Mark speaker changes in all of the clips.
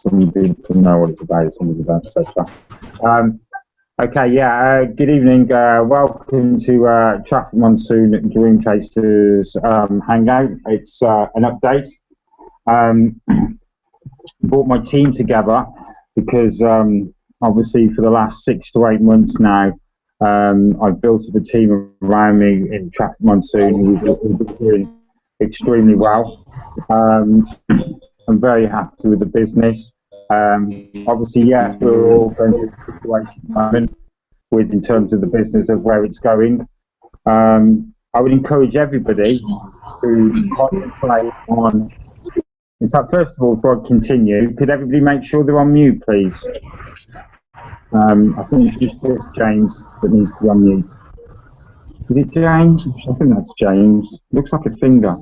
Speaker 1: some people know what it's about, some people don't, etc. Okay, yeah, good evening. Welcome to Traffic Monsoon Dream Chasers Hangout. It's an update. Brought my team together because obviously for the last 6 to 8 months now, I've built up a team around me in Traffic Monsoon who've been doing extremely well. I'm very happy with the business. Obviously, yes, we're all going through a situation at the moment in terms of the business of where it's going. I would encourage everybody to concentrate on. In fact, first of all, before I continue, could everybody make sure they're on mute, please? I think it's just James that needs to be on mute. Is it James? I think that's James. Looks like a finger.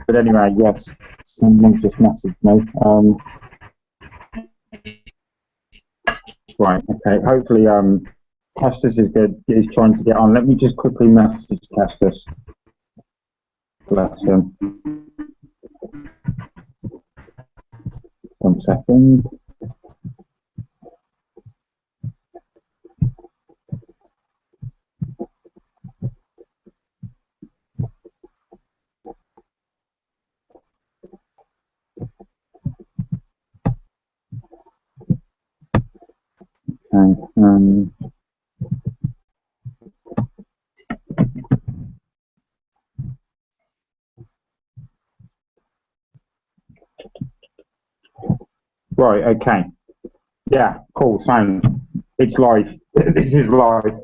Speaker 1: But anyway, yes, someone's just messaged me. Right, okay. Hopefully, Kestis is trying to get on. Let me just quickly message Kestis. Bless him. 1 second. Okay. Right, okay. Yeah, cool, sound. It's live. This is live.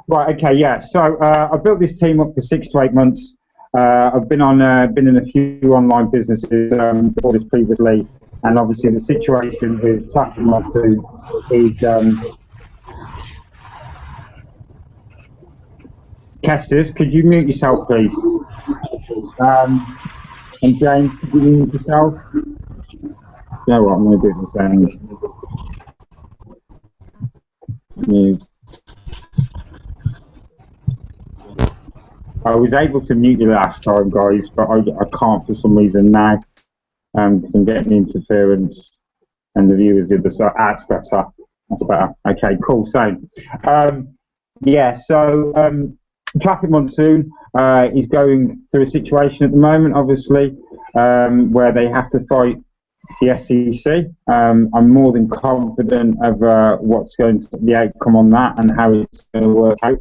Speaker 1: Right, okay, yeah. So I built this team up for 6 to 8 months. I've been in a few online businesses before this previously, and obviously the situation with Traffic Monsoon is Kestis, could you mute yourself, please? And James, could you mute yourself? You know what, I'm going to do it the same. Mute. I was able to mute you last time, guys, but I can't for some reason now, because I'm getting interference and the viewers the other side. That's better. That's better. Okay, cool. So, yeah, so Traffic Monsoon is going through a situation at the moment, obviously, where they have to fight the SEC. I'm more than confident of what's going to be the outcome on that and how it's going to work out.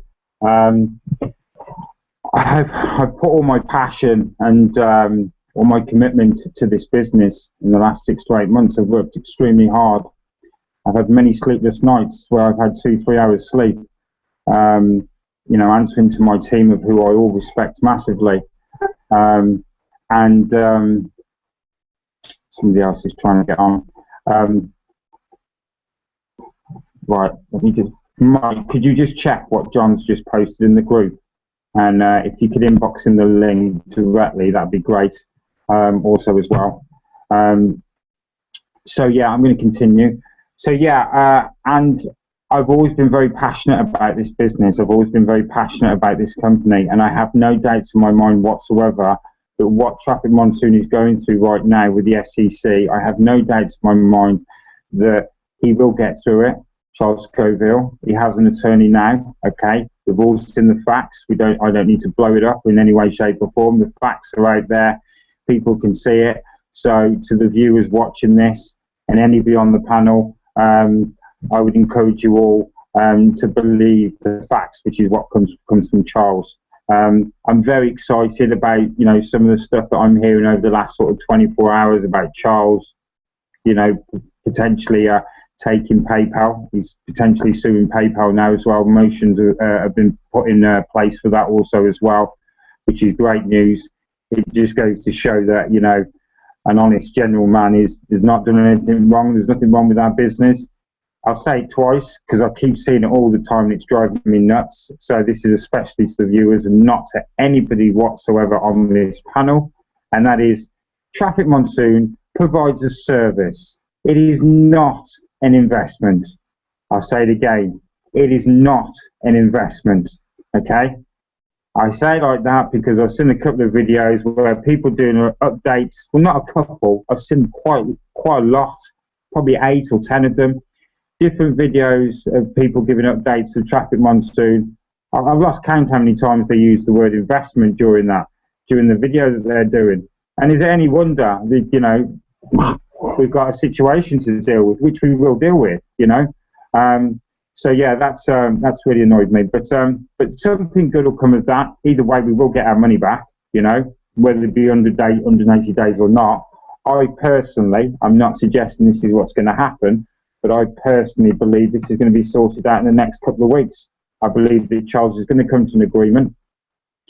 Speaker 1: I've put all my passion and all my commitment to this business in the last 6 to 8 months. I've worked extremely hard. I've had many sleepless nights where I've had 2-3 hours sleep. You know, answering to my team of who I all respect massively. Somebody else is trying to get on. Right, let me just. Mike, could you just check what John's just posted in the group? And if you could inbox in the link directly, that'd be great. Also as well. So yeah, I'm going to continue. So yeah, and I've always been very passionate about this business. I've always been very passionate about this company, and I have no doubts in my mind whatsoever that what Traffic Monsoon is going through right now with the SEC, I have no doubts in my mind that he will get through it. Charles Scoville, he has an attorney now. Okay, we've all seen the facts. I don't need to blow it up in any way, shape, or form. The facts are out there. People can see it. So to the viewers watching this and anybody on the panel, I would encourage you all to believe the facts, which is what comes from Charles. I'm very excited about, you know, some of the stuff that I'm hearing over the last sort of 24 hours about Charles, you know, potentially taking PayPal. He's potentially suing PayPal now as well. Motions have been put in place for that also as well, which is great news. It just goes to show that, you know, an honest general man is not doing anything wrong. There's nothing wrong with our business. I'll say it twice because I keep seeing it all the time and it's driving me nuts. So this is especially to the viewers and not to anybody whatsoever on this panel. And that is, Traffic Monsoon provides a service. It is not an investment. I'll say it again. It is not an investment. Okay? I say it like that because I've seen a couple of videos where people doing updates. Well, not a couple. I've seen quite a lot, probably 8 or 10 of them. Different videos of people giving updates of Traffic Monsoon. I've lost count how many times they use the word investment during the video that they're doing. And is it any wonder that, you know, we've got a situation to deal with, which we will deal with, you know. So yeah, that's really annoyed me. But something good will come of that. Either way, we will get our money back, you know, whether it be 180 days or not. I personally, I'm not suggesting this is what's going to happen, but I personally believe this is going to be sorted out in the next couple of weeks. I believe that Charles is going to come to an agreement.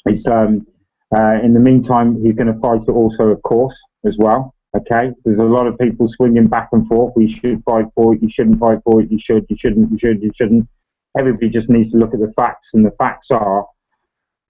Speaker 1: It's in the meantime, he's going to fight it also, of course, as well. Okay, there's a lot of people swinging back and forth. We should fight for it. You shouldn't fight for it. You should. You shouldn't. You should. You shouldn't. Everybody just needs to look at the facts, and the facts are,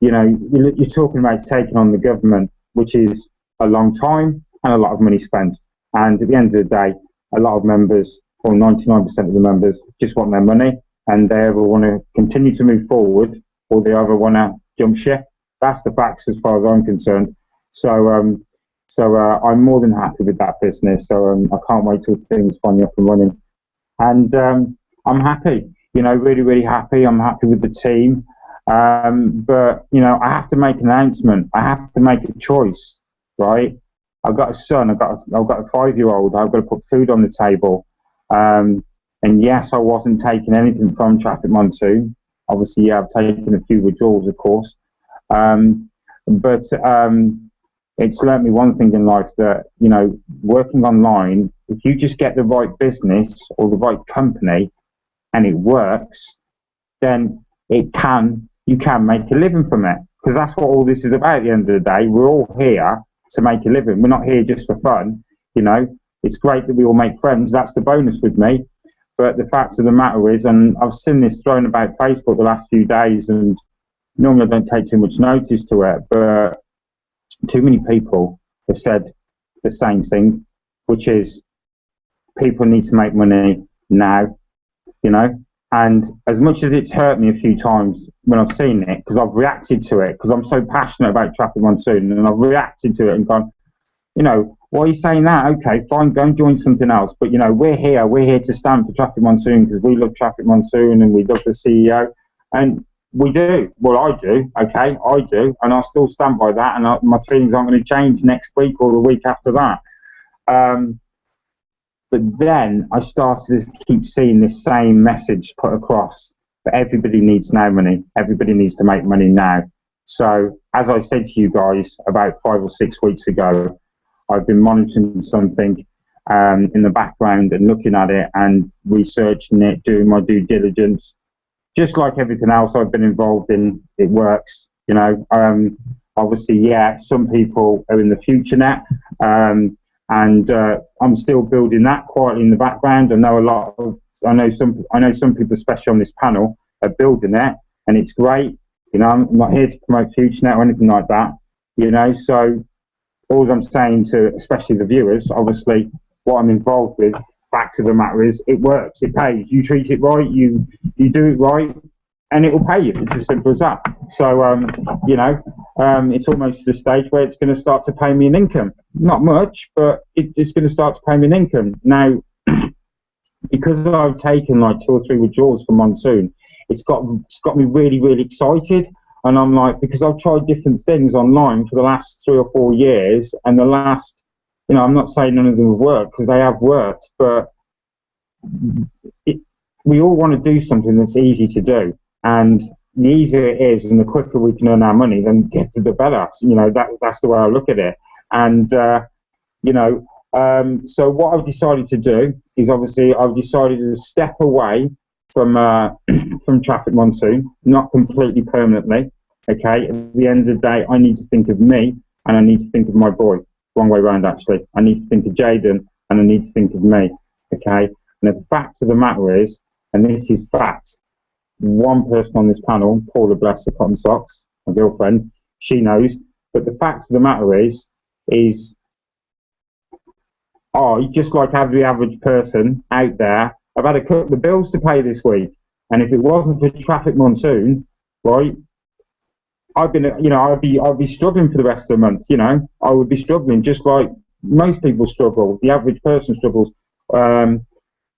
Speaker 1: you know, you're talking about taking on the government, which is a long time and a lot of money spent. And at the end of the day, a lot of members, or 99% of the members, just want their money, and they either want to continue to move forward or they either want to jump ship. That's the facts as far as I'm concerned. So I'm more than happy with that business. So I can't wait till things finally up and running. And I'm happy, you know, really, really happy. I'm happy with the team. But, you know, I have to make an announcement. I have to make a choice, right? I've got a son. I've got a 5-year-old. I've got to put food on the table. And yes, I wasn't taking anything from Traffic Monsoon. Obviously, yeah, I've taken a few withdrawals, of course. But it's learnt me one thing in life, that, you know, working online, if you just get the right business or the right company and it works, then you can make a living from it. Because that's what all this is about at the end of the day. We're all here to make a living. We're not here just for fun, you know. It's great that we all make friends. That's the bonus with me. But the fact of the matter is, and I've seen this thrown about Facebook the last few days, and normally I don't take too much notice to it, but too many people have said the same thing, which is people need to make money now, you know. And as much as it's hurt me a few times when I've seen it, because I've reacted to it, because I'm so passionate about Traffic Monsoon, and I've reacted to it and gone, you know, why are you saying that? Okay, fine, go and join something else. But, you know, we're here to stand for Traffic Monsoon because we love Traffic Monsoon and we love the CEO. And we do. Well, I do. Okay, I do. And I'll still stand by that. And my feelings aren't going to change next week or the week after that. But then I started to keep seeing this same message put across. But everybody needs now money. Everybody needs to make money now. So, as I said to you guys about 5 or 6 weeks ago, I've been monitoring something in the background and looking at it and researching it, doing my due diligence. Just like everything else I've been involved in, it works, you know. Obviously, yeah, some people are in the future net, and I'm still building that quietly in the background. I know some people, especially on this panel, are building it, and it's great. You know, I'm not here to promote FutureNet or anything like that, you know. So all I'm saying to, especially the viewers, obviously, what I'm involved with, fact of the matter is, it works, it pays. You treat it right, you do it right, and it will pay you. It's as simple as that. So, you know, it's almost the stage where it's going to start to pay me an income. Not much, but it's going to start to pay me an income. Now, because I've taken like 2 or 3 withdrawals from Monsoon, it's got me really, really excited. And I'm like, because I've tried different things online for the last 3 or 4 years, and the last, you know, I'm not saying none of them have worked, because they have worked, but we all want to do something that's easy to do. And the easier it is and the quicker we can earn our money, then the better. You know, that's the way I look at it. And, you know, so what I've decided to do is, obviously, I've decided to step away from Traffic Monsoon, not completely permanently. Okay, at the end of the day, I need to think of me, and I need to think of my boy. Wrong way around, actually. I need to think of Jaden, and I need to think of me. Okay, and the fact of the matter is, and this is fact, one person on this panel, Paula Bless the Cotton Socks, my girlfriend, she knows. But the fact of the matter is I, just like every average person out there, I've had a couple of bills to pay this week, and if it wasn't for Traffic Monsoon, right, I've been, you know, I'd be struggling for the rest of the month. You know, I would be struggling just like most people struggle. The average person struggles,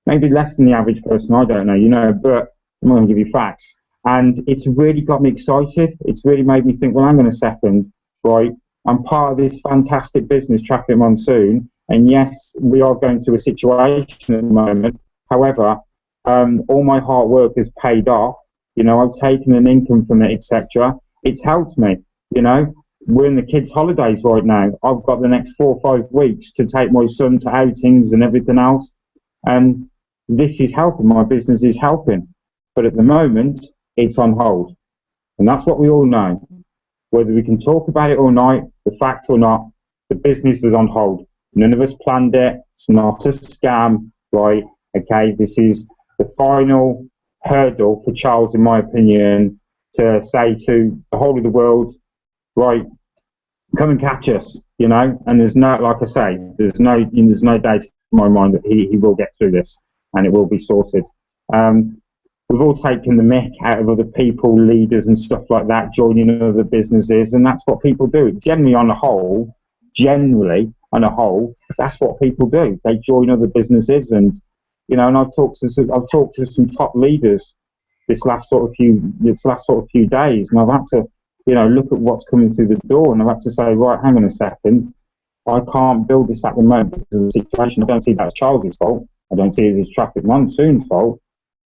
Speaker 1: maybe less than the average person. I don't know, you know, but I'm going to give you facts. And it's really got me excited. It's really made me think, well, hang on a second, right? I'm part of this fantastic business, Traffic Monsoon, and yes, we are going through a situation at the moment. However, all my hard work has paid off. You know, I've taken an income from it, etc. It's helped me. You know, we're in the kids' holidays right now. I've got the next 4 or 5 weeks to take my son to outings and everything else, and this is helping. My business is helping, but at the moment, it's on hold, and that's what we all know. Whether we can talk about it all night, the fact or not, the business is on hold. None of us planned it. It's not a scam, right? Okay, this is the final hurdle for Charles, in my opinion, to say to the whole of the world, right, come and catch us, you know. And there's no, like I say, there's no doubt in my mind that he will get through this and it will be sorted. We've all taken the mick out of other people, leaders and stuff like that, joining other businesses, and that's what people do. Generally on a whole, that's what people do. They join other businesses, and you know, and I've talked to some top leaders this last sort of few days, and I've had to, you know, look at what's coming through the door, and I've had to say, right, hang on a second, I can't build this at the moment because of the situation. I don't see that's Charles's fault. I don't see it as Traffic Monsoon's fault.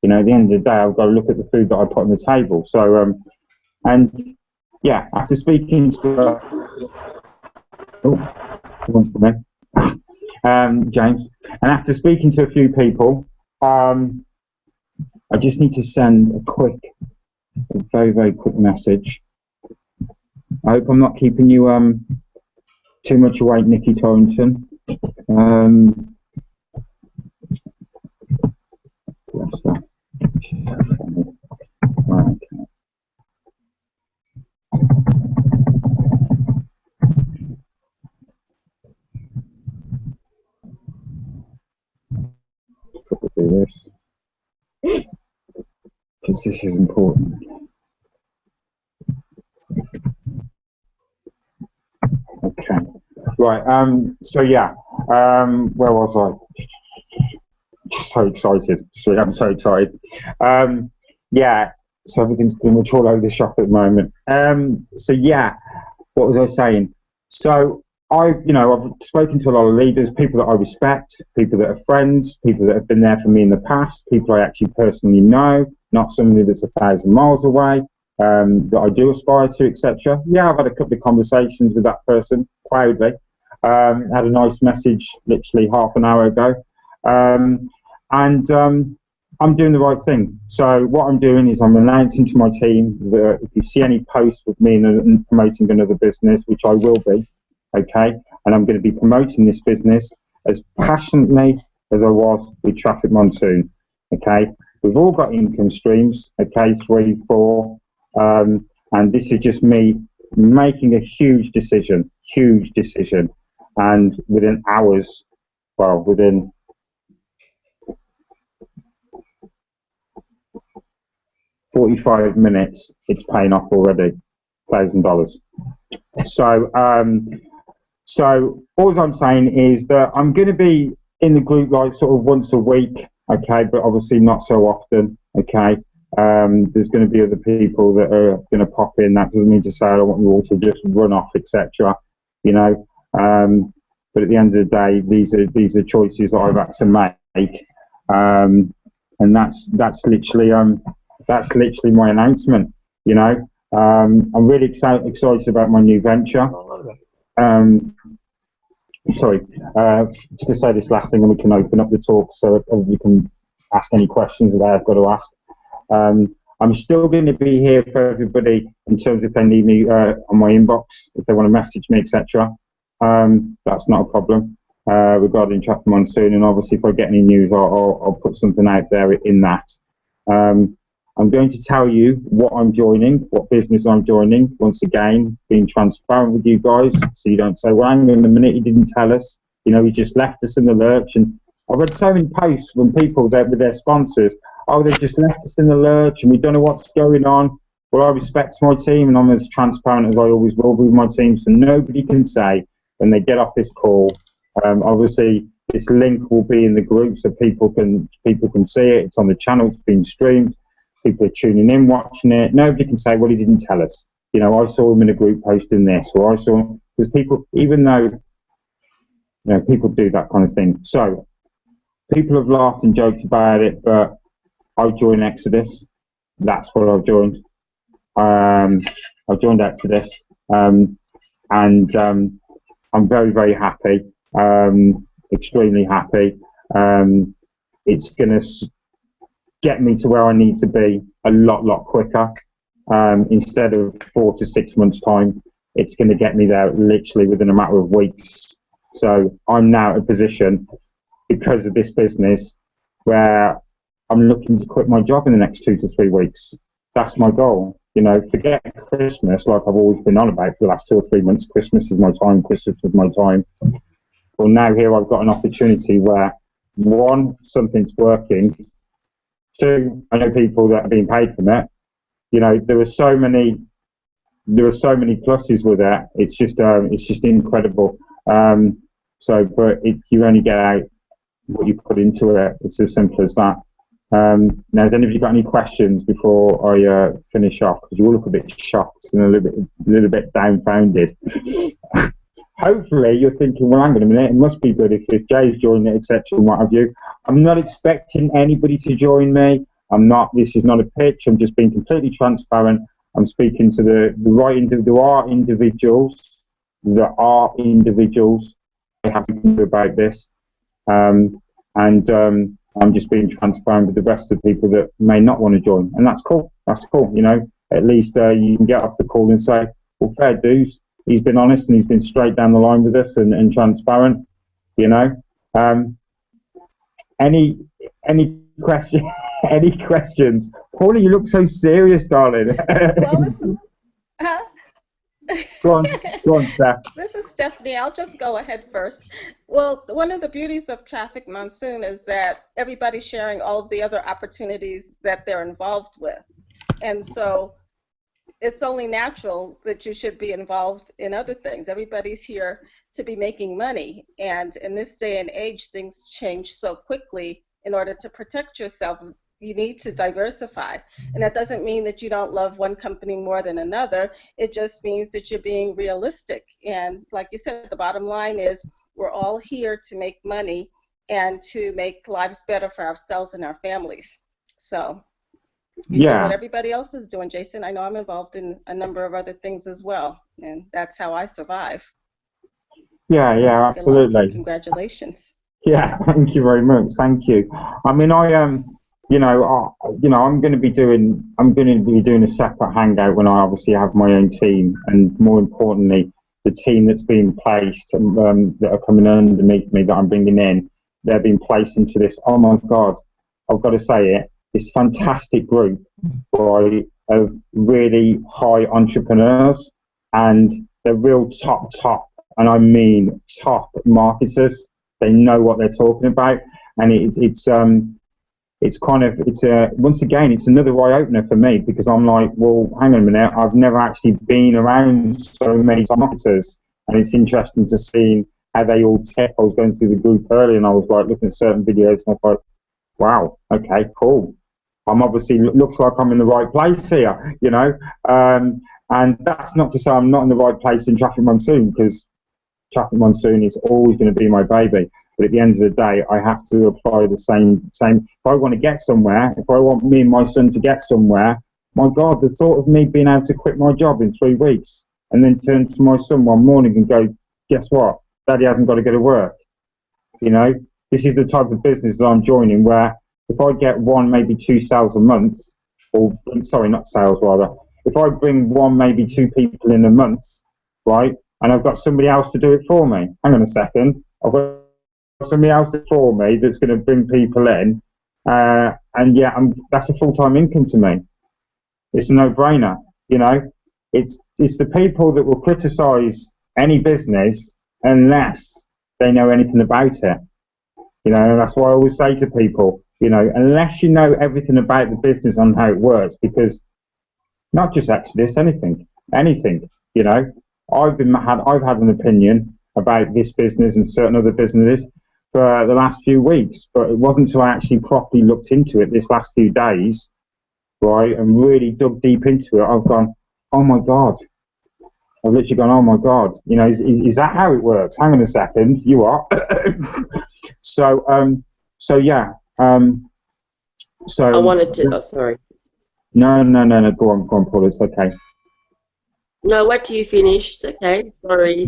Speaker 1: You know, at the end of the day, I've got to look at the food that I put on the table. So, and yeah, after speaking to, James, and after speaking to a few people, I just need to send a very, very quick message. I hope I'm not keeping you too much awake, Nikki Torrington. Bless her. She's so funny. Right, okay. Probably do this because this is important. Okay. Right. So yeah. Where was I? Just so excited. I'm so excited. Yeah. So everything's pretty much all over the shop at the moment. So yeah. What was I saying? So I've spoken to a lot of leaders, people that I respect, people that are friends, people that have been there for me in the past, people I actually personally know, not somebody that's 1,000 miles away, that I do aspire to, etc. Yeah, I've had a couple of conversations with that person, proudly. Had a nice message literally half an hour ago. I'm doing the right thing. So what I'm doing is I'm announcing to my team that if you see any posts with me and promoting another business, which I will be, okay, and I'm going to be promoting this business as passionately as I was with Traffic Monsoon, okay. We've all got income streams, okay, 3, 4, and this is just me making a huge decision, and within hours, well, within 45 minutes, it's paying off already, $1,000. So all I'm saying is that I'm going to be in the group like sort of once a week, okay, but obviously not so often, okay. There's going to be other people that are going to pop in. That doesn't mean to say I don't want you all to just run off, etc. You know, but at the end of the day, these are choices that I've had to make, and that's literally my announcement. You know, I'm really excited about my new venture. Sorry, just to say this last thing, and we can open up the talk so you can ask any questions that I've got to ask. I'm still going to be here for everybody in terms of if they need me on my inbox, if they want to message me, etc. That's not a problem regarding Traffic Monsoon, and obviously if I get any news, I'll put something out there in that. I'm going to tell you what I'm joining, what business I'm joining, once again, being transparent with you guys, so you don't say, well, hang on a minute, he didn't tell us, you know, he just left us in the lurch. And I've read so many posts from people there with their sponsors, oh, they've just left us in the lurch and we don't know what's going on. Well, I respect my team, and I'm as transparent as I always will be with my team, so nobody can say when they get off this call. Obviously, this link will be in the group so people can see it. It's on the channel. It's being streamed. People are tuning in, watching it. Nobody can say, well, he didn't tell us. You know, I saw him in a group posting this, or I saw, because people, even though, you know, people do that kind of thing. So people have laughed and joked about it, but I joined Exodus. That's what I've joined. I've joined Exitus, and I'm very, very happy, extremely happy. It's going to get me to where I need to be a lot quicker. Instead of 4 to 6 months' time, it's going to get me there literally within a matter of weeks. So I'm now in a position, because of this business, where I'm looking to quit my job in the next 2 to 3 weeks. That's my goal. You know, forget Christmas, like I've always been on about for the last 2 or 3 months. Christmas is my time. Christmas is my time. Well, now here I've got an opportunity where, one, something's working. Two, I know people that are being paid from it. You know, there are so many pluses with it. It's just incredible. But you only get out what you put into it. It's as simple as that. Now, has anybody got any questions before I finish off? Because you all look a bit shocked and a little bit dumbfounded. Hopefully, you're thinking, well, hang on a minute, it must be good if Jay's joined it, etc., and what have you. I'm not expecting anybody to join me. This is not a pitch. I'm just being completely transparent. I'm speaking to the right individual. There are individuals I have to do about this. I'm just being transparent with the rest of the people that may not want to join, and that's cool. That's cool. You know, at least you can get off the call and say, well, fair dues. He's been honest and he's been straight down the line with us and transparent. You know, any question? Any questions? Paula, you look so serious, darling.
Speaker 2: Well, listen.
Speaker 1: Go on, Steph.
Speaker 2: This is Stephanie. I'll just go ahead first. Well, one of the beauties of Traffic Monsoon is that everybody's sharing all of the other opportunities that they're involved with. And so it's only natural that you should be involved in other things. Everybody's here to be making money. And in this day and age, things change so quickly. In order to protect yourself, you need to diversify. And that doesn't mean that you don't love one company more than another. It just means that you're being realistic. And like you said, the bottom line is we're all here to make money and to make lives better for ourselves and our families. So you do what everybody else is doing, Jason. I know I'm involved in a number of other things as well, and that's how I survive.
Speaker 1: Yeah, absolutely.
Speaker 2: Congratulations.
Speaker 1: Yeah, thank you very much. Thank you. I mean, I'm going to be doing a separate hangout when I obviously have my own team, and more importantly, the team that's being placed that are coming underneath me that I'm bringing in, they're being placed into this. Oh my God, I've got to say it. This fantastic group of really high entrepreneurs, and they're real top, and I mean top marketers. They know what they're talking about, and it's once again, it's another eye opener for me, because I'm like, well, hang on a minute, I've never actually been around so many marketers, and it's interesting to see how they all tick. I was going through the group earlier, and I was like looking at certain videos, and I thought, wow, okay, cool. I'm obviously, looks like I'm in the right place here, you know, and that's not to say I'm not in the right place in Traffic Monsoon, because Traffic Monsoon is always going to be my baby. But at the end of the day, I have to apply the same. If I want to get somewhere, if I want me and my son to get somewhere, my God, the thought of me being able to quit my job in 3 weeks and then turn to my son one morning and go, guess what? Daddy hasn't got to go to work. You know, this is the type of business that I'm joining, where if I get 1, maybe 2 sales a month, or sorry, not sales rather, if I bring 1, maybe 2 people in a month, right, and I've got somebody else to do it for me. Hang on a second. I've got somebody else for me that's going to bring people in, and yeah, that's a full-time income to me. It's a no-brainer, you know. It's the people that will criticise any business unless they know anything about it. You know, and that's why I always say to people, you know, unless you know everything about the business and how it works, because not just Exodus, anything. You know, I've had an opinion about this business and certain other businesses for the last few weeks, but it wasn't until I actually properly looked into it this last few days, right, and really dug deep into it. I've gone, oh my God. I've literally gone, oh my God, you know, is that how it works? Hang on a second, you are. So yeah. So
Speaker 3: I wanted to. Oh, sorry.
Speaker 1: No. Go on, Paul. It's okay.
Speaker 3: No, wait till you finish. It's okay. Sorry.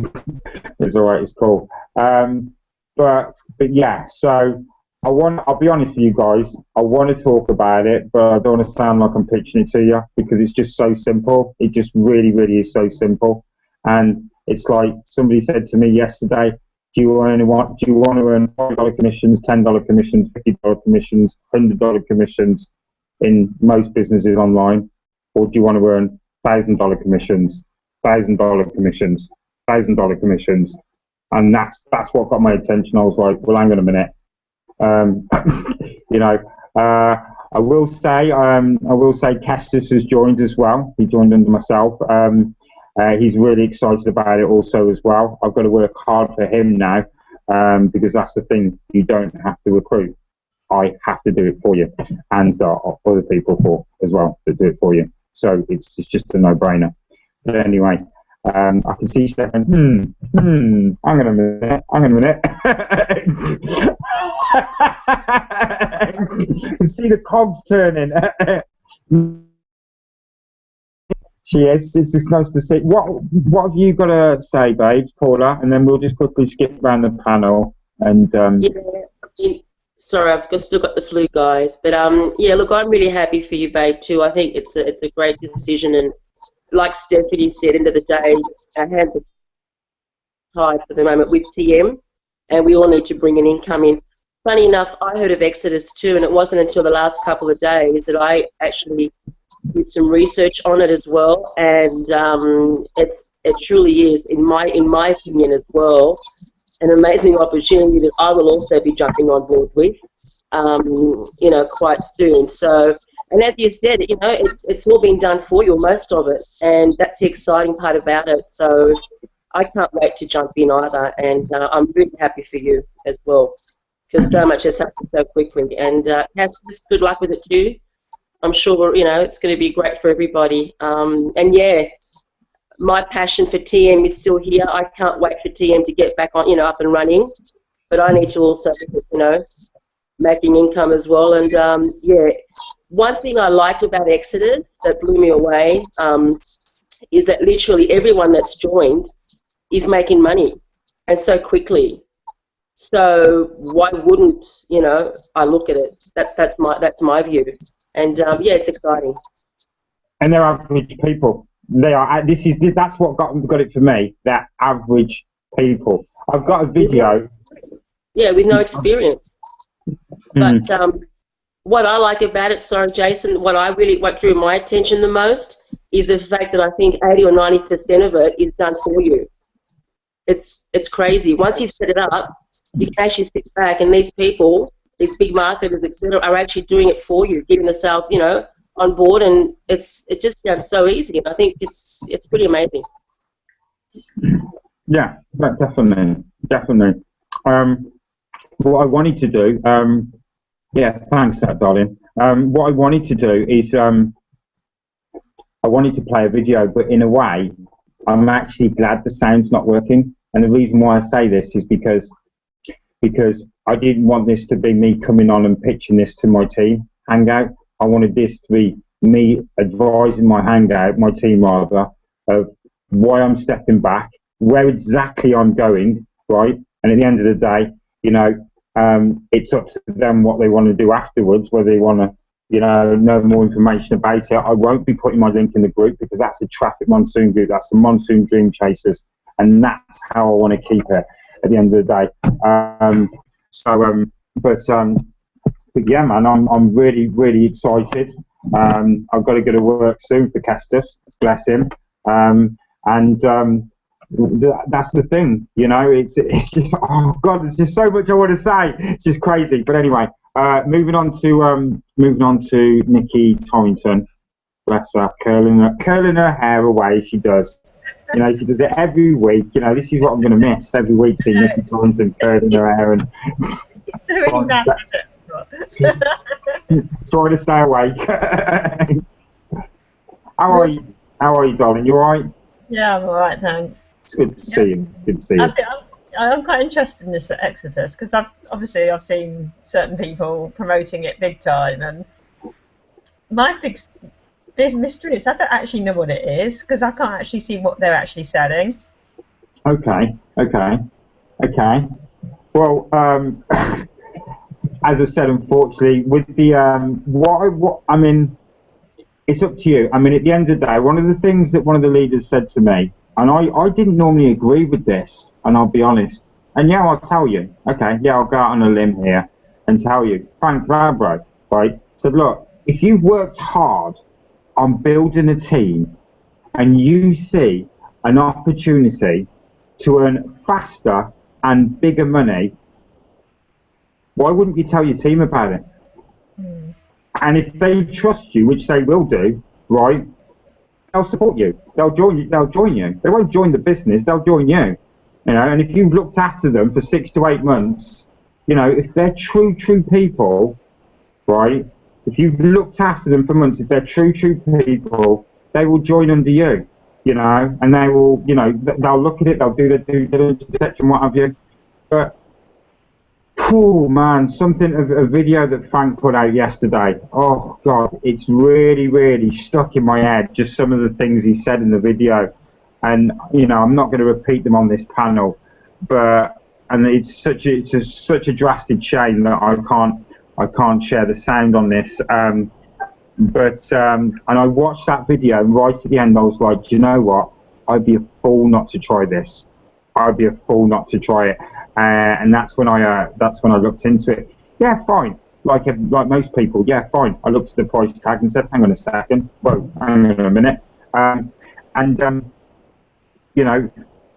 Speaker 1: It's all right. It's cool. But yeah. So I'll be honest with you guys. I want to talk about it, but I don't want to sound like I'm pitching it to you because it's just so simple. It just really, really is so simple. And it's like somebody said to me yesterday, do you want to earn $5 commissions, $10 commissions, $50 commissions, $100 commissions in most businesses online, or do you want to earn $1,000 commissions, $1,000 commissions, $1,000 commissions? And that's what got my attention. I was like, well, hang on a minute. You know, I will say Kestis has joined as well. He joined under myself. He's really excited about it also as well. I've got to work hard for him now because that's the thing. You don't have to recruit. I have to do it for you, and there are other people as well that do it for you. So it's just a no-brainer. But anyway, I can see Stefan. Hang on a minute. I can see the cogs turning. She is. It's just nice to see. What have you got to say, babes, Paula? And then we'll just quickly skip around the panel. And
Speaker 3: sorry, still got the flu, guys. But yeah, look, I'm really happy for you, babe, too. I think it's a great decision, and like Stephanie said, end of the day, our hands are tied for the moment with TM, and we all need to bring an income in. Funny enough, I heard of Exitus too, and it wasn't until the last couple of days that I actually did some research on it as well, and it truly is, in my opinion as well, an amazing opportunity that I will also be jumping on board with, you know, quite soon. So, and as you said, you know, it's all been done for you, most of it, and that's the exciting part about it. So I can't wait to jump in either, and I'm really happy for you as well, because so much has happened so quickly. And Cass, good luck with it too. I'm sure, you know, it's going to be great for everybody. And yeah, my passion for TM is still here. I can't wait for TM to get back on, you know, up and running. But I need to also, you know, making income as well. And yeah, one thing I like about Exitus that blew me away is that literally everyone that's joined is making money, and so quickly. So why wouldn't, you know, I look at it? That's my view. And yeah, it's exciting.
Speaker 1: And they're average people. They are. That's what got it for me. They're average people. I've got a video.
Speaker 3: Yeah, with no experience. But what I like about it, sorry, Jason, what drew my attention the most is the fact that I think 80 or 90% of it is done for you. It's crazy. Once you've set it up, you can actually sit back, and these people, these big marketers, etc., are actually doing it for you, getting the sales, you know, on board, and it just sounds so easy. And I think it's pretty amazing.
Speaker 1: Yeah, definitely. What I wanted to do, yeah, thanks, darling. What I wanted to do is, I wanted to play a video, but in a way, I'm actually glad the sound's not working. And the reason why I say this is because I didn't want this to be me coming on and pitching this to my team hangout. I wanted this to be me advising my hangout, my team rather, of why I'm stepping back, where exactly I'm going, right? And at the end of the day, you know, it's up to them what they want to do afterwards, whether they want to, you know more information about it. I won't be putting my link in the group because that's the Traffic Monsoon group. That's the Monsoon Dream Chasers, and that's how I want to keep it at the end of the day. But yeah, man, I'm really, really excited. I've got to go to work soon for Kestis, bless him. That's the thing, you know. It's just, oh God, there's just so much I want to say. It's just crazy. But anyway, moving on to Nikki Torrington. Bless her, curling her hair away. She does. You know, she does it every week. You know, this is what I'm going to miss every week. Seeing Nikki Thornton curling her hair and trying to stay awake. How are you? How are you, darling? You all right?
Speaker 4: Yeah, I'm all right, thanks.
Speaker 1: It's good to see you. Good to see you.
Speaker 4: I'm quite interested in this Exitus because I've seen certain people promoting it big time, and my big mystery is I don't actually know what it is because I can't actually see what they're actually selling.
Speaker 1: Okay. Well, as I said, unfortunately, with the I mean, it's up to you. I mean, at the end of the day, one of the things that one of the leaders said to me, and I didn't normally agree with this, and I'll be honest. And yeah, I'll tell you. Okay, yeah, I'll go out on a limb here and tell you. Frank Labro, right, said, look, if you've worked hard on building a team and you see an opportunity to earn faster and bigger money, why wouldn't you tell your team about it? And if they trust you, which they will do, right, they'll support you. They'll join you. They'll join you. They won't join the business. They'll join you. You know, and if you've looked after them for 6 to 8 months, you know, if they're true people, right, if you've looked after them for months, if they're true people, they will join under you, you know, and they will, you know, they'll look at it, they'll do their due diligence, and what have you. But, oh man, a video that Frank put out yesterday, oh God, it's really stuck in my head, just some of the things he said in the video. And, you know, I'm not going to repeat them on this panel, and it's such a drastic shame that I can't share the sound on this. And I watched that video, and right at the end I was like, do you know what? I'd be a fool not to try this. I'd be a fool not to try it. And that's when I looked into it. Yeah, fine. Like most people, yeah, fine. I looked at the price tag and said, hang on a second. Whoa, hang on a minute. You know,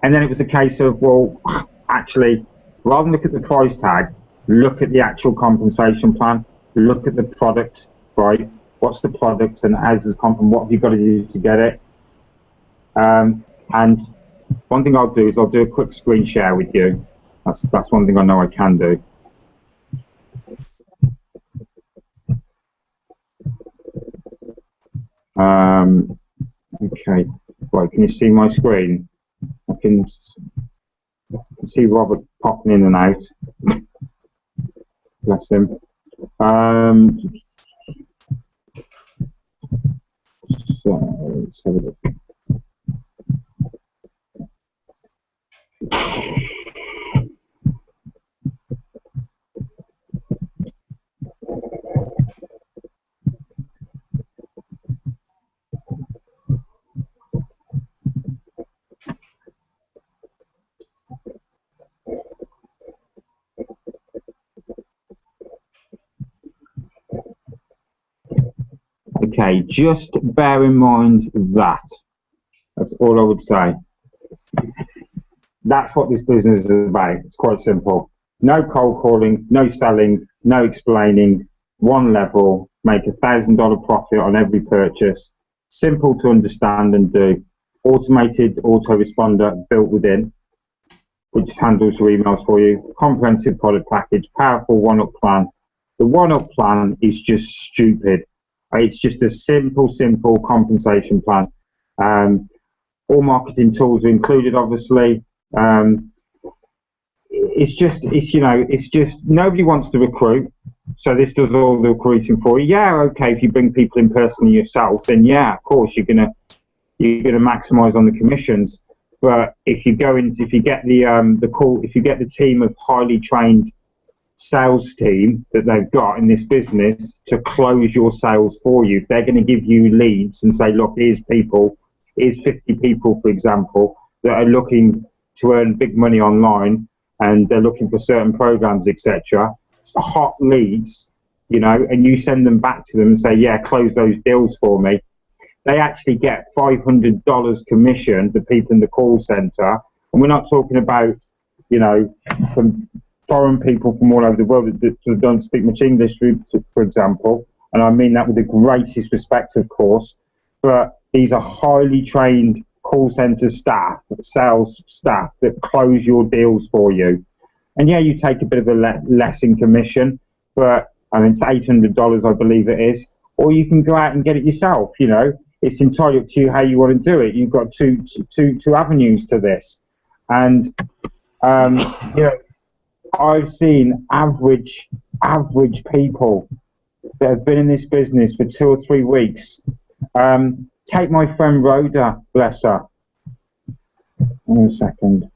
Speaker 1: and then it was a case of, well, actually, rather than look at the price tag, look at the actual compensation plan, look at the product, right? What's the product and what have you got to do to get it? And one thing I'll do is I'll do a quick screen share with you. That's one thing I know I can do. Okay, right, can you see my screen? I can see Robert popping in and out. Bless him. So let's have a look. Okay, just bear in mind that. That's all I would say. That's what this business is about. It's quite simple. No cold calling, no selling, no explaining. One level, make $1,000 profit on every purchase. Simple to understand and do. Automated autoresponder built within, which handles your emails for you. Comprehensive product package, powerful one-up plan. The one-up plan is just stupid. It's just a simple compensation plan. All marketing tools are included, obviously. It's just nobody wants to recruit, so this does all the recruiting for you. Yeah, okay, if you bring people in personally yourself, then yeah, of course you're gonna maximise on the commissions. But if you get the team of highly trained sales team that they've got in this business to close your sales for you, they're going to give you leads and say, look, here's 50 people, for example, that are looking to earn big money online and they're looking for certain programs, etc. Hot leads, you know, and you send them back to them and say, yeah, close those deals for me. They actually get $500 commission, the people in the call center. And we're not talking about, you know, from foreign people from all over the world that don't speak much English, for example. And I mean that with the greatest respect, of course. but these are highly trained call center staff, sales staff that close your deals for you. And yeah, you take a bit of a less in commission, but I mean, it's $800, I believe it is. Or you can go out and get it yourself. You know, it's entirely up to you how you want to do it. You've got two avenues to this, and you know, I've seen average people that have been in this business for 2 or 3 weeks. Take my friend Rhoda, bless her. Hang on a second.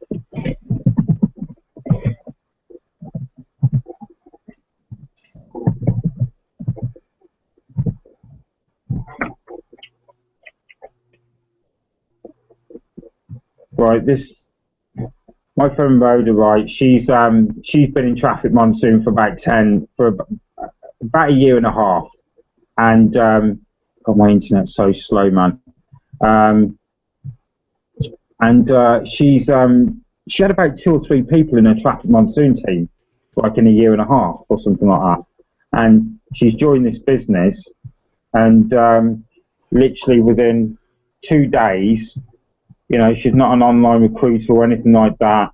Speaker 1: Right, my friend Rhoda, right? She's been in Traffic Monsoon for about a year and a half, and God, my internet's so slow, man. She had about 2 or 3 people in her Traffic Monsoon team, like in a year and a half or something like that. And she's joined this business, and literally within 2 days, you know, she's not an online recruiter or anything like that.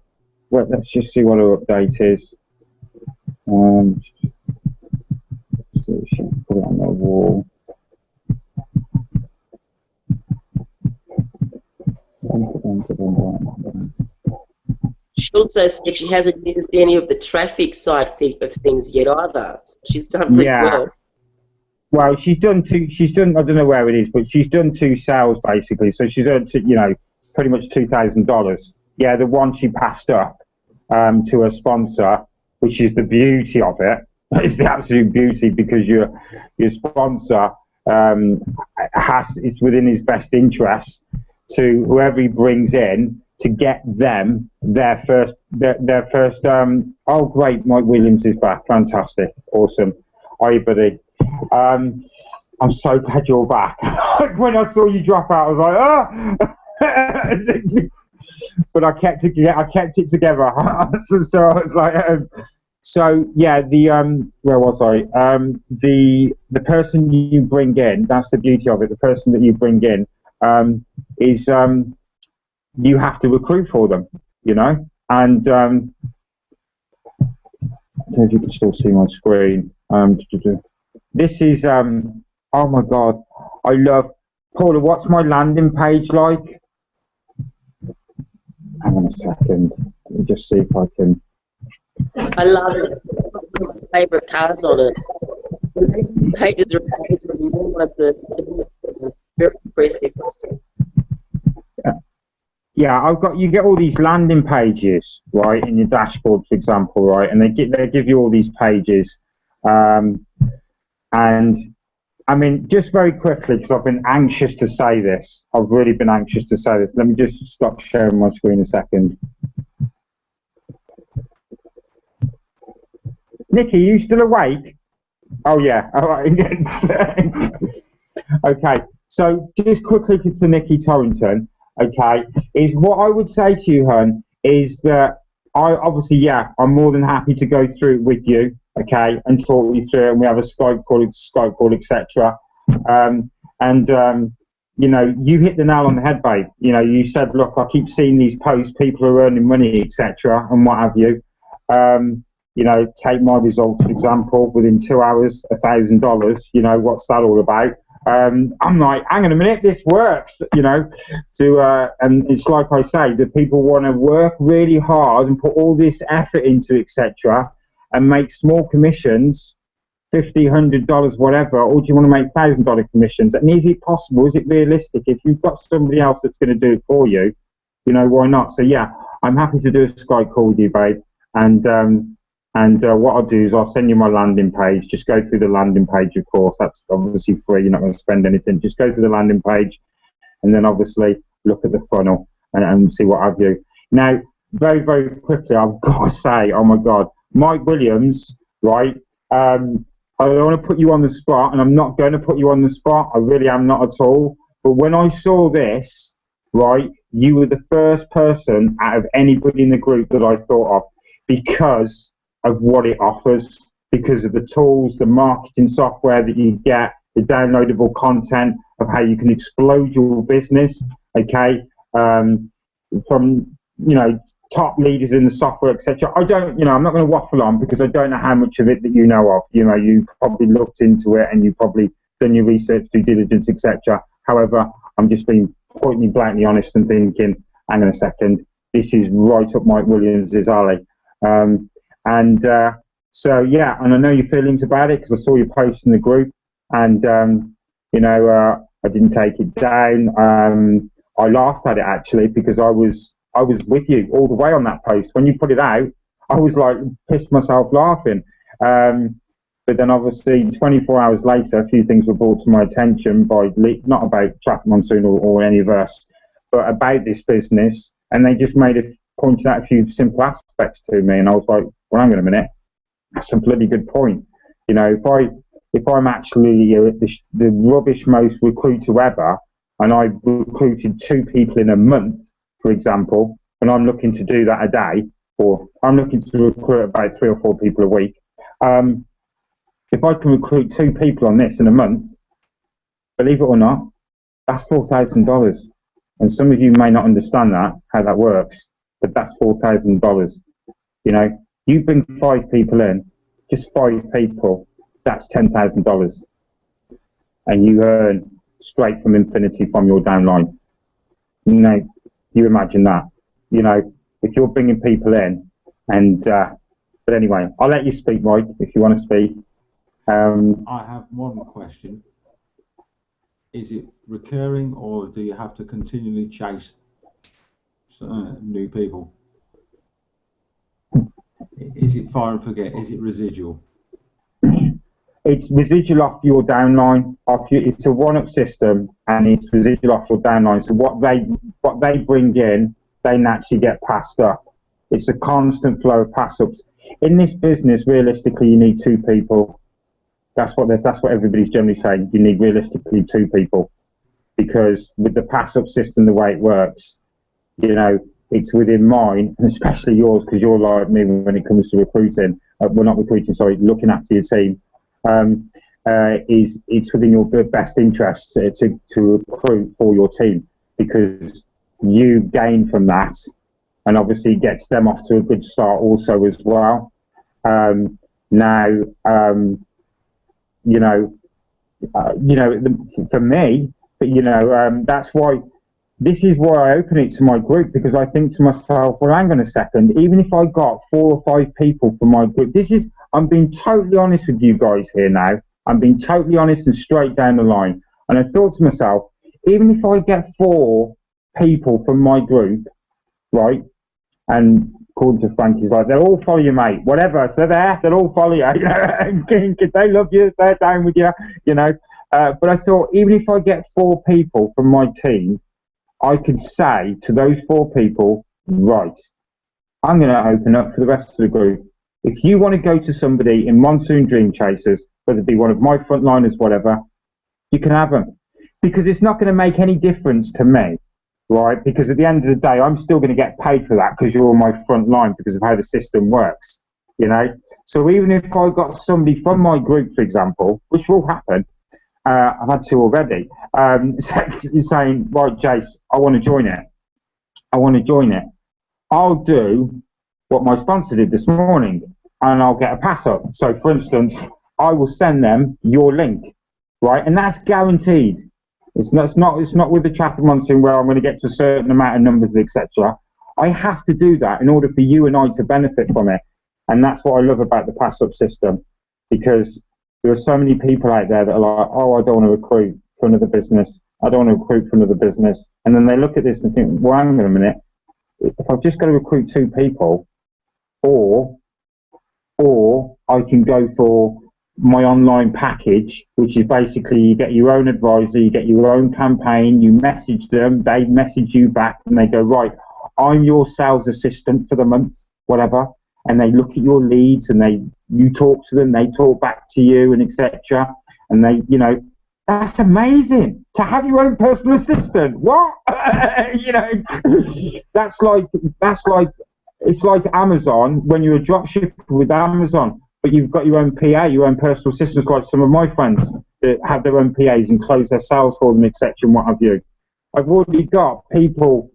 Speaker 1: Well, let's just see what her update is. Let's see if she can put it on the wall.
Speaker 3: She also said she hasn't used any of the traffic side of things yet either. She's done pretty well.
Speaker 1: Well, she's done, I don't know where it is, but she's done 2 sales basically. So she's earned, you know, pretty much $2,000. Yeah, the one she passed up to her sponsor, which is the beauty of it. It's the absolute beauty, because your sponsor it's within his best interest to whoever he brings in to get them their first oh great, Mike Williams is back, fantastic, awesome. Hi buddy. I'm so glad you're back. When I saw you drop out, I was like, oh. But I kept it together. So I was like, so yeah, where was I? The person you bring in, that's the beauty of it. The person that you bring in is you have to recruit for them, you know. And I don't know if you can still see my screen. This is oh my god, I love Paula. What's my landing page like? Hang on a second. Let me just see if I can.
Speaker 3: I love it. I've got one of my favourite cards on it. The pages are amazing. One of the very impressive.
Speaker 1: Yeah, you get all these landing pages, right, in your dashboard, for example, right, and they give you all these pages, and I mean, just very quickly, because I've been anxious to say this. I've really been anxious to say this. Let me just stop sharing my screen a second. Nikki, are you still awake? Oh, yeah. All right. Okay. So just quickly to Nikki Torrington, okay, is what I would say to you, hon, is that I'm more than happy to go through it with you, okay, and talk you through it, and we have a Skype call, etc. You know, you hit the nail on the head, babe. You know, you said, look, I keep seeing these posts, people are earning money, etc., and what have you. You know, take my results, for example, within 2 hours, $1,000. You know, what's that all about? I'm like, hang on a minute, this works, you know. And it's like I say, that people want to work really hard and put all this effort into, etc., and make small commissions, $50, $100, whatever, or do you want to make $1,000 commissions? And is it possible? Is it realistic? If you've got somebody else that's going to do it for you, you know, why not? So yeah, I'm happy to do a Skype call with you, babe. And what I'll do is I'll send you my landing page. Just go through the landing page, of course. That's obviously free. You're not going to spend anything. Just go through the landing page, and then obviously look at the funnel and see what have you. Now, very, very quickly, I've got to say, oh my God, Mike Williams, right? I don't want to put you on the spot, and I'm not going to put you on the spot. I really am not at all. But when I saw this, right, you were the first person out of anybody in the group that I thought of, because of what it offers, because of the tools, the marketing software that you get, the downloadable content, of how you can explode your business, okay, from, you know, top leaders in the software, etc. I don't, you know, I'm not going to waffle on because I don't know how much of it that you know of. You know, you probably looked into it and you probably done your research, due diligence, etc. However, I'm just being pointedly, blatantly honest and thinking, hang on a second, this is right up Mike Williams' alley. So yeah, and I know your feelings about it because I saw your post in the group, and you know, I didn't take it down. I laughed at it actually because I was with you all the way on that post. When you put it out, I was like pissed myself laughing. But then obviously 24 hours later, a few things were brought to my attention by, not about Traffic Monsoon or any of us, but about this business. And they just pointed out a few simple aspects to me. And I was like, well, hang on a minute. That's a bloody good point. You know, if I'm actually the rubbish most recruiter ever, and I recruited 2 people in a month, for example, and I'm looking to do that a day, or I'm looking to recruit about 3 or 4 people a week. If I can recruit 2 people on this in a month, believe it or not, that's $4,000. And some of you may not understand how that works, but that's $4,000. You know, you bring 5 people in, just 5 people, that's $10,000. And you earn straight from infinity from your downline. You know, you imagine that. You know, if you're bringing people in, and but anyway, I'll let you speak, Mike, if you want to speak.
Speaker 5: I have one question. Is it recurring, or do you have to continually chase new people? Is it fire and forget? Is it residual?
Speaker 1: It's residual off your downline. It's a one-up system, and it's residual off your downline. So what they bring in, they naturally get passed up. It's a constant flow of pass-ups. In this business, realistically, you need 2 people. That's what everybody's generally saying. You need realistically 2 people, because with the pass-up system, the way it works, you know, it's within mine, and especially yours, because you're like me when it comes to recruiting. Well, not recruiting, sorry, looking after your team. It's within your best interest to recruit for your team, because you gain from that, and obviously gets them off to a good start also as well. For me, but that's why. This is why I open it to my group, because I think to myself, well, hang on a second, even if I got 4 or 5 people from my group, I'm being totally honest with you guys here now. I'm being totally honest and straight down the line. And I thought to myself, even if I get 4 people from my group, right, and according to Frank, he's like, they'll all follow you, mate, whatever, if they're there, they'll all follow you, they love you, they're down with you, but I thought, even if I get 4 people from my team, I could say to those 4 people, right, I'm going to open up for the rest of the group. If you want to go to somebody in Monsoon Dream Chasers, whether it be one of my frontliners, whatever, you can have them. Because it's not going to make any difference to me, right? Because at the end of the day, I'm still going to get paid for that because you're on my front line because of how the system works, So even if I got somebody from my group, for example, which will happen, I've had 2 already, saying, right, Jace, I want to join it. I'll do what my sponsor did this morning, and I'll get a pass up. So, for instance, I will send them your link, right? And that's guaranteed. It's not with the Traffic Monsoon where I'm going to get to a certain amount of numbers, etc. I have to do that in order for you and I to benefit from it. And that's what I love about the pass up system, because there are so many people out there that are like, oh, I don't want to recruit for another business. I don't want to recruit for another business. And then they look at this and think, well, hang on a minute. If I've just got to recruit 2 people, or I can go for my online package, which is basically you get your own advisor, you get your own campaign, you message them, they message you back, and they go, right, I'm your sales assistant for the month, whatever. And they look at your leads, and you talk to them, they talk back to you, and etc. And they, that's amazing to have your own personal assistant. What? That's like it's like Amazon when you're a dropshipper with Amazon, but you've got your own PA, your own personal assistant, like some of my friends. that have their own PAs and close their sales for them, etc., and what have you. I've already got people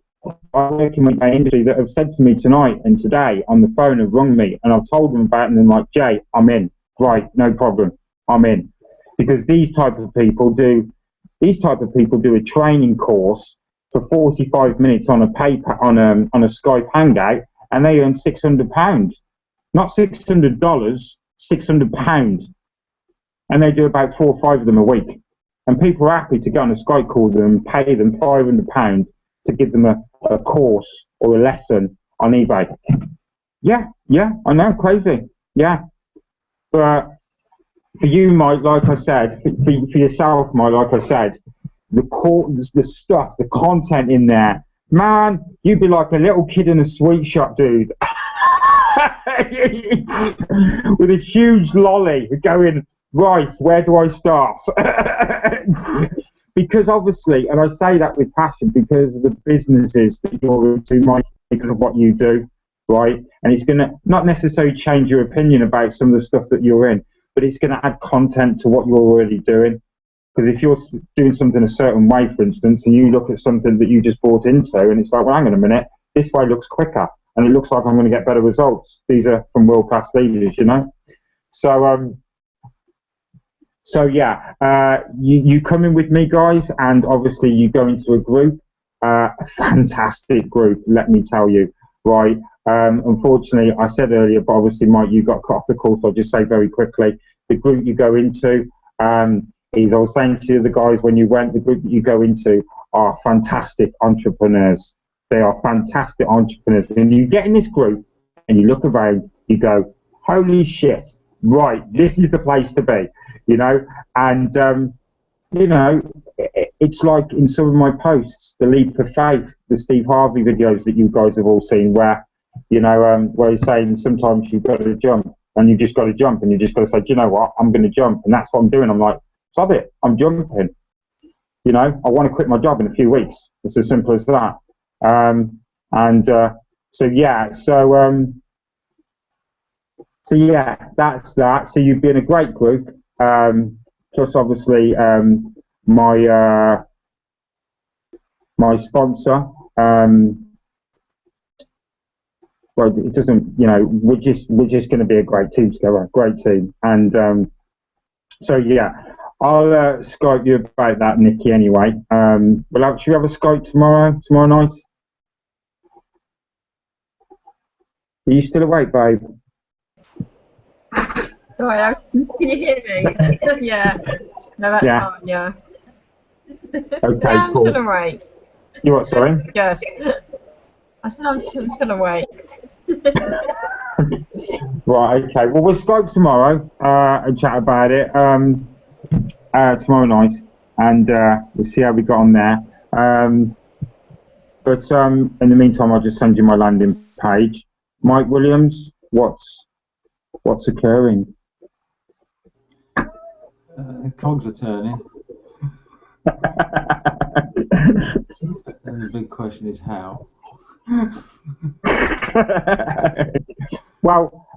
Speaker 1: I'm working with my industry that have said to me tonight and today on the phone, have rung me, and I've told them about it, and they're like, Jay, I'm in. Right, no problem, I'm in. Because these type of people do a training course for 45 minutes on a Skype hangout, and they earn £600, not $600, £600, and they do about 4 or 5 of them a week. And people are happy to get on a Skype call with them and pay them £500 to give them a course or a lesson on eBay. Yeah, I know, crazy. Yeah, but for you, Mike, like I said, for yourself, Mike, like I said, the stuff, the content in there, man, you'd be like a little kid in a sweet shop, dude. With a huge lolly going, right, where do I start? Because obviously, and I say that with passion, because of the businesses that you're into, Mike, because of what you do, right? And it's going to not necessarily change your opinion about some of the stuff that you're in, but it's going to add content to what you're already doing. Because if you're doing something a certain way, for instance, and you look at something that you just bought into, and it's like, well, hang on a minute, this way looks quicker, and it looks like I'm going to get better results. These are from world-class leaders, you know? So yeah, you come in with me, guys, and obviously you go into a group, a fantastic group, let me tell you, right? Unfortunately, I said earlier, but obviously, Mike, you got cut off the call, so I'll just say very quickly, the group you go into, is, I was saying to the guys when you went, the group that you go into are fantastic entrepreneurs. They are fantastic entrepreneurs. When you get in this group and you look around, you go, holy shit, right, this is the place to be, you know? And, you know, it's like in some of my posts, the leap of faith, the Steve Harvey videos that you guys have all seen, where, you know, where he's saying sometimes you've got to jump, and you just got to jump, and you just got to say, do you know what, I'm going to jump, and that's what I'm doing. I'm like, sod it, I'm jumping. You know, I want to quit my job in a few weeks. It's as simple as that. So yeah, that's that. So you've been a great group. Plus, obviously, my sponsor. Well, it doesn't. You know, we're just going to be a great team together. Great team. And so yeah, I'll Skype you about that, Nikki. Anyway, should we have a Skype tomorrow night? Are you still awake, babe?
Speaker 4: Sorry, can you hear me? Yeah. No, that's fine, yeah.
Speaker 1: Okay,
Speaker 4: yeah, I'm
Speaker 1: cool.
Speaker 4: still awake.
Speaker 1: You what, sorry?
Speaker 4: Yeah. I said I'm still awake.
Speaker 1: Right, okay. Well, we'll Skype tomorrow and chat about it tomorrow night, and we'll see how we got on there. But in the meantime, I'll just send you my landing page. Mike Williams, what's occurring?
Speaker 5: Cogs are turning. And the big question is how.
Speaker 1: Well,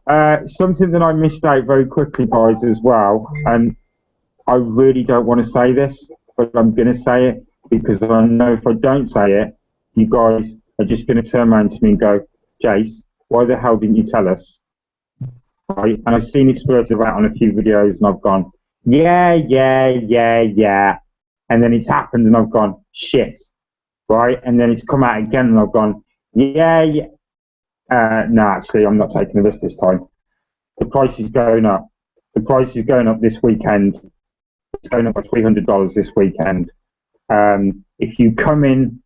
Speaker 1: something that I missed out very quickly, guys, as well, and I really don't want to say this, but I'm going to say it because I know if I don't say it, you guys are just going to turn around to me and go, Jace, why the hell didn't you tell us? Right? And I've seen it splurted about on a few videos, and I've gone, yeah. And then it's happened, and I've gone, shit. Right? And then it's come out again, and I've gone, yeah. No, actually, I'm not taking the risk this time. The price is going up. The price is going up this weekend. It's going up by $300 this weekend. If you come in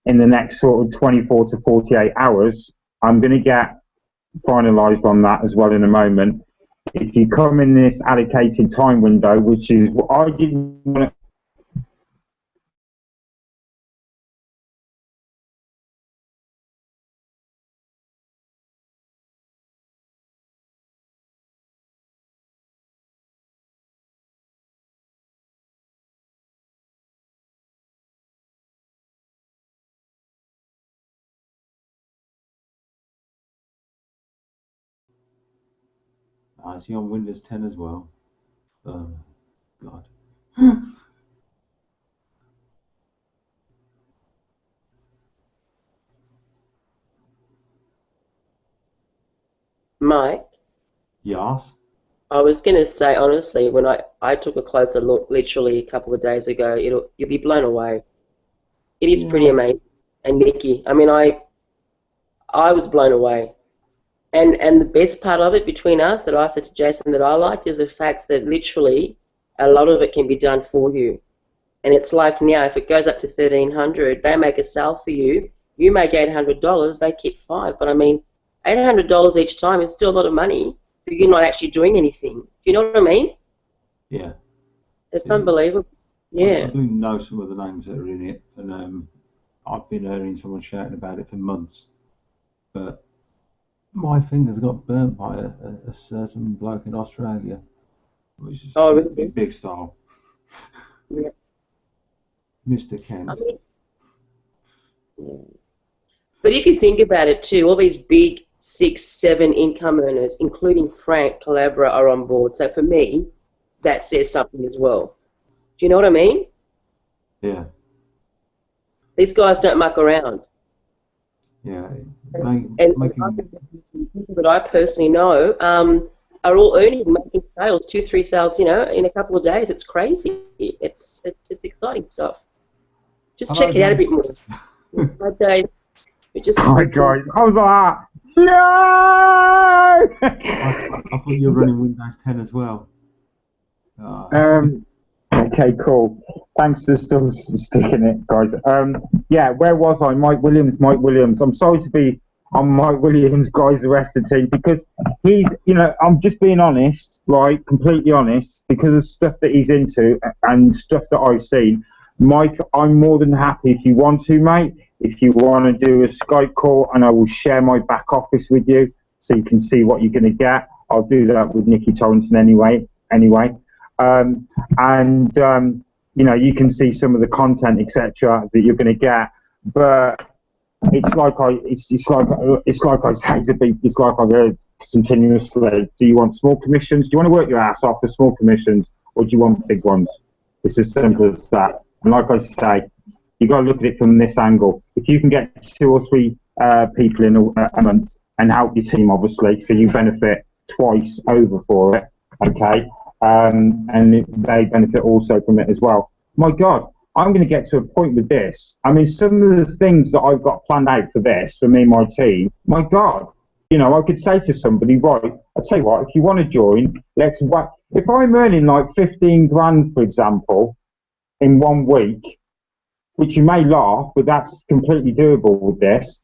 Speaker 1: the next sort of 24 to 48 hours, I'm going to get finalised on that as well in a moment. If you come in this allocated time window, which is what I didn't want to.
Speaker 5: Is he on Windows 10 as well? Oh, God.
Speaker 3: Mike,
Speaker 5: Yes.
Speaker 3: I was going to say, honestly, when I took a closer look literally a couple of days ago, you'll be blown away. It is pretty
Speaker 5: Yeah.
Speaker 3: amazing. And Nikki, I mean, I was blown away. And the best part of it between us that I said to Jason that I like is the fact that literally a lot of it can be done for you. And it's like now, if it goes up to 1,300, they make a sale for you. You make $800, they keep $5. But I mean, $800 each time is still a lot of money for you not actually doing anything. Do you know what I mean?
Speaker 5: Yeah.
Speaker 3: It's
Speaker 5: See,
Speaker 3: unbelievable.
Speaker 5: I
Speaker 3: Yeah.
Speaker 5: do know some of the names that are in it, and I've been hearing someone shouting about it for months. But my fingers got burnt by a certain bloke in Australia, which is
Speaker 3: Oh, really?
Speaker 5: big style,
Speaker 3: Yeah.
Speaker 5: Mr.
Speaker 3: I
Speaker 5: Kent.
Speaker 3: mean, yeah. But if you think about it too, all these big 6, 7 income earners, including Frank Calabra, are on board. So for me, that says something as well. Do you know what I mean?
Speaker 5: Yeah,
Speaker 3: These guys don't muck around.
Speaker 5: yeah.
Speaker 3: And
Speaker 5: Making
Speaker 3: people that I personally know are all making sales, 2, 3 sales, in a couple of days. It's crazy. It's exciting stuff. Just
Speaker 5: Hello,
Speaker 3: check it out a bit
Speaker 5: guys.
Speaker 3: more. Okay. Just
Speaker 1: Hi guys, I was like, no!
Speaker 5: I thought you were running Windows 10 as well.
Speaker 1: Okay, cool. Thanks for still sticking it, guys. Yeah, where was I? Mike Williams. I'm sorry to be on Mike Williams, guys, the rest of the team, because he's, I'm just being honest, right, completely honest, because of stuff that he's into and stuff that I've seen. Mike, I'm more than happy if you want to, mate. If you want to do a Skype call, and I will share my back office with you so you can see what you're going to get. I'll do that with Nikki Torrington anyway. You can see some of the content, etc., that you're going to get. But it's like I say to people, it's like I've heard continuously. Do you want small commissions? Do you want to work your ass off for small commissions, or do you want big ones? It's as simple as that. And like I say, you got to look at it from this angle. If you can get 2 or 3 people in a month and help your team, obviously, so you benefit twice over for it, okay? And they benefit also from it as well. My God, I'm going to get to a point with this. I mean, some of the things that I've got planned out for this, for me and my team, my God, I could say to somebody, right, I'll tell you what, if you want to join, let's wait. If I'm earning like 15 grand, for example, in 1 week, which you may laugh, but that's completely doable with this.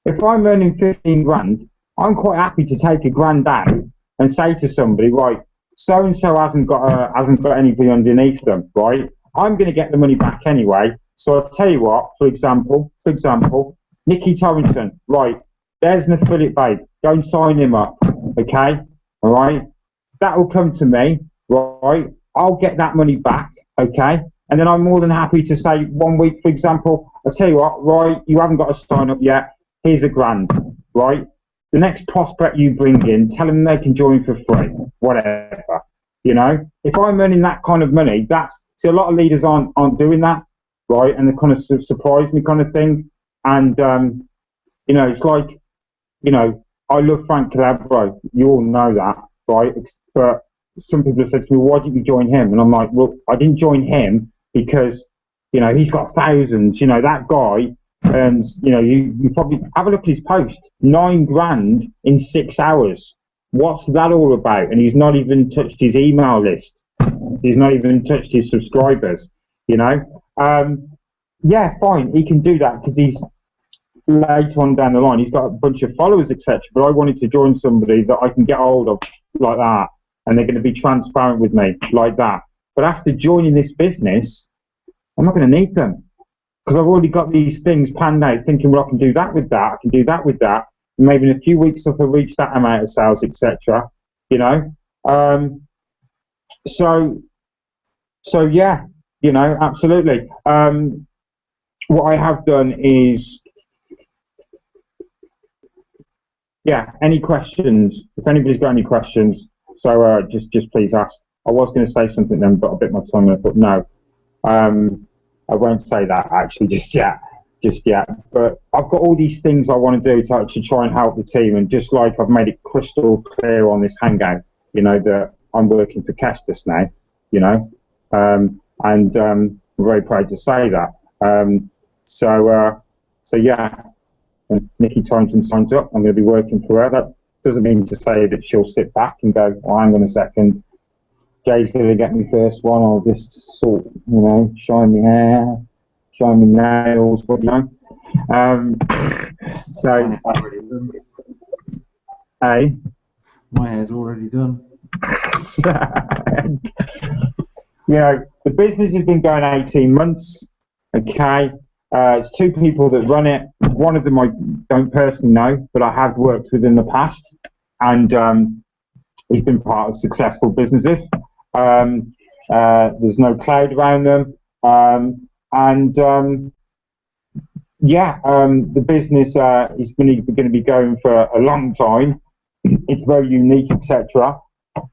Speaker 1: If I'm earning 15 grand, I'm quite happy to take a grand out and say to somebody, right, so and so hasn't got anybody underneath them, right? I'm going to get the money back anyway. So I'll tell you what, for example, Nikki Torrington, right? There's an affiliate, babe. Go and sign him up, okay? All right. That will come to me, right? I'll get that money back, okay? And then I'm more than happy to say 1 week, for example, I'll tell you what, right? You haven't got to sign up yet. Here's a grand, right? The next prospect you bring in, tell them they can join for free, whatever. If I'm earning that kind of money, see, a lot of leaders aren't doing that, right? And they kind of surprise me, kind of thing. And it's like, I love Frank Calabro. You all know that, right? But some people have said to me, why didn't you join him? And I'm like, well, I didn't join him because he's got thousands. That guy. And you probably have a look at his post. 9 grand in 6 hours. What's that all about? And he's not even touched his email list. He's not even touched his subscribers. Yeah, fine. He can do that because he's later on down the line. He's got a bunch of followers, etc. But I wanted to join somebody that I can get hold of like that, and they're going to be transparent with me like that. But after joining this business, I'm not going to need them. Because I've already got these things planned out, thinking, well, I can do that with that, I can do that with that. And maybe in a few weeks, if I reach that amount of sales, etc. So yeah, absolutely. What I have done is, yeah. Any questions? If anybody's got any questions, so just please ask. I was going to say something then, but I bit my tongue and I thought, no, I won't say that actually just yet. But I've got all these things I want to do to actually try and help the team. And just like I've made it crystal clear on this hangout, you know, that I'm working for Kestis now, you know, and I'm very proud to say that. So yeah, and Nikki Torrington signed up. I'm going to be working for her. That doesn't mean to say that she'll sit back and go, oh, hang on a second, Jay's going to get me first one. I'll just sort, you know, shine my hair, shine my nails, what you know. So, hey,
Speaker 5: my hair's already done.
Speaker 1: You know, the business has been going 18 months. Okay, it's two people that run it. One of them I don't personally know, but I have worked with in the past, and he's been part of successful businesses. There's no cloud around them, the business is going to be going for a long time. It's very unique, etc.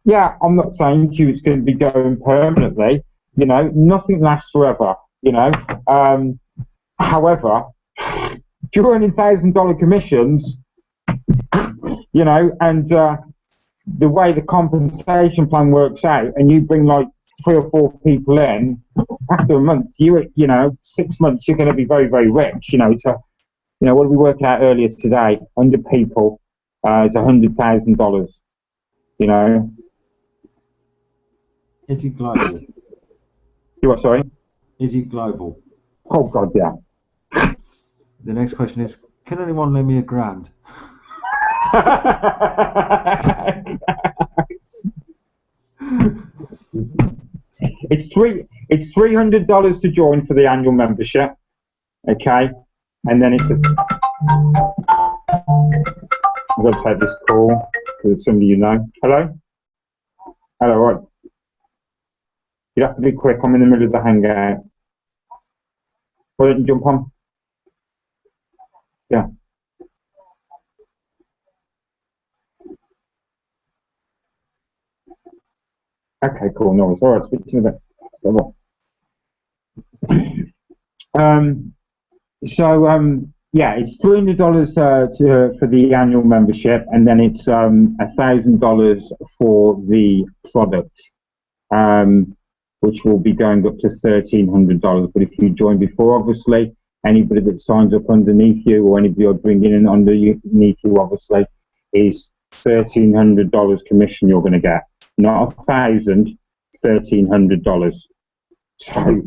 Speaker 1: Yeah, I'm not saying to you it's going to be going permanently. You know, nothing lasts forever. You know, however, if you're earning $1,000 commissions, you know, and the way the compensation plan works out, and you bring like 3 or 4 people in, after a month, you know, 6 months, you're going to be very, very rich. You know, what did we work out earlier today? 100 people is $100,000. You know.
Speaker 5: Is he global?
Speaker 1: You what? Sorry.
Speaker 5: Is he global?
Speaker 1: Oh God, yeah.
Speaker 5: The next question is, can anyone lend me $1,000?
Speaker 1: It's $300 to join for the annual membership, okay, and then it's I've got to take this call because somebody you know. Hello, right. You have to be quick. I'm in the middle of the hangout. Why don't you jump on? Yeah. Okay, cool. No worries. All right, speak to you in a bit. Yeah, it's $300 for the annual membership, and then it's $1,000 for the product, which will be going up to $1,300. But if you join before, obviously, anybody that signs up underneath you or anybody you're bringing in underneath you, obviously, is $1,300 commission you're going to get. Not $1,000, $1,300. So,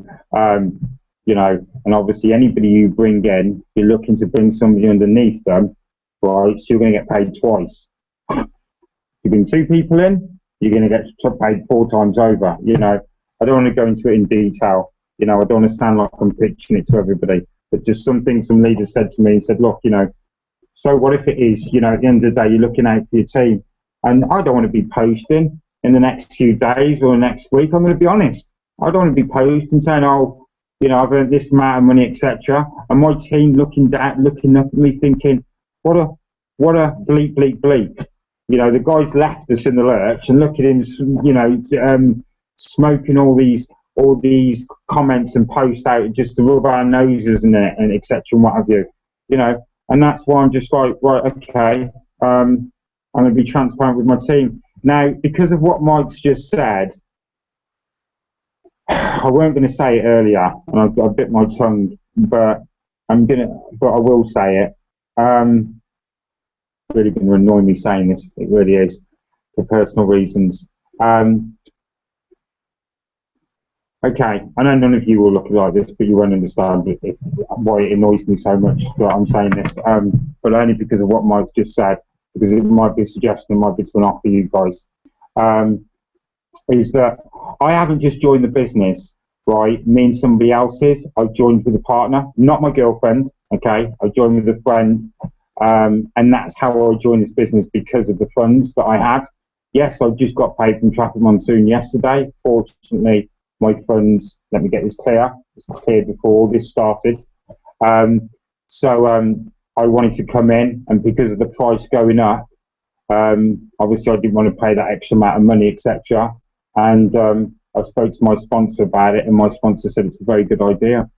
Speaker 1: you know, and obviously anybody you bring in, you're looking to bring somebody underneath them, right? So you're going to get paid twice. You bring 2 people in, you're going to get paid 4 times over. You know, I don't want to go into it in detail. You know, I don't want to sound like I'm pitching it to everybody, but just something some leaders said to me and said, look, you know, so what if it is, you know, at the end of the day, you're looking out for your team. And I don't want to be posting in the next few days or next week. I'm going to be honest. I don't want to be posting saying, oh, you know, I've earned this amount of money, etc. And my team looking up at me thinking, what a bleep. You know, the guy's left us in the lurch, and look at him, you know, smoking all these comments and posts out just to rub our noses in it and etc. and what have you. You know, and that's why I'm just like, right, okay, I'm going to be transparent with my team. Now, because of what Mike's just said, I weren't going to say it earlier, and I bit my tongue, but I will say it. It's really going to annoy me saying this. It really is, for personal reasons. Okay, I know none of you will look like this, but you won't understand why it annoys me so much that I'm saying this. But only because of what Mike's just said, because it might be a suggestion, it might be to an offer you guys. Is that I haven't just joined the business, right? Me and somebody else's. I've joined with a partner, not my girlfriend. Okay, I joined with a friend, and that's how I joined this business, because of the funds that I had. Yes, I just got paid from Traffic Monsoon yesterday. Fortunately, my funds, let me get this clear, it's cleared before this started. So I wanted to come in, and because of the price going up, obviously I didn't want to pay that extra amount of money, etc. And I spoke to my sponsor about it, and my sponsor said it's a very good idea.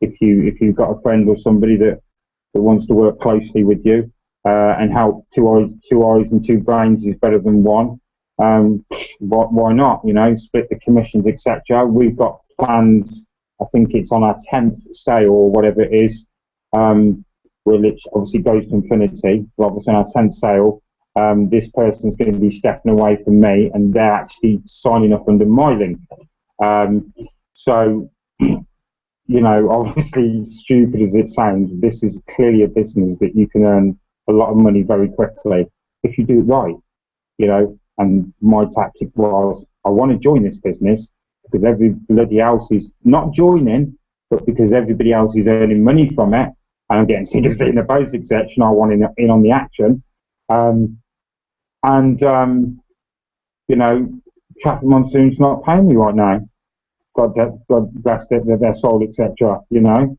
Speaker 1: If you've got a friend or somebody that wants to work closely with you and help, two eyes and two brains is better than one. Why not? You know, split the commissions, etc. We've got plans. I think it's on our 10th sale or whatever it is. Which obviously goes to infinity. But obviously on our 10th sale, this person's going to be stepping away from me, and they're actually signing up under my link. So, you know, obviously, stupid as it sounds, this is clearly a business that you can earn a lot of money very quickly if you do it right. You know, and my tactic was, I want to join this business because everybody else is not joining, but because everybody else is earning money from it, and I'm getting sick of seeing the basic section. I want in on the action. You know, Traffic Monsoon's not paying me right now. God bless their soul, etc. You know,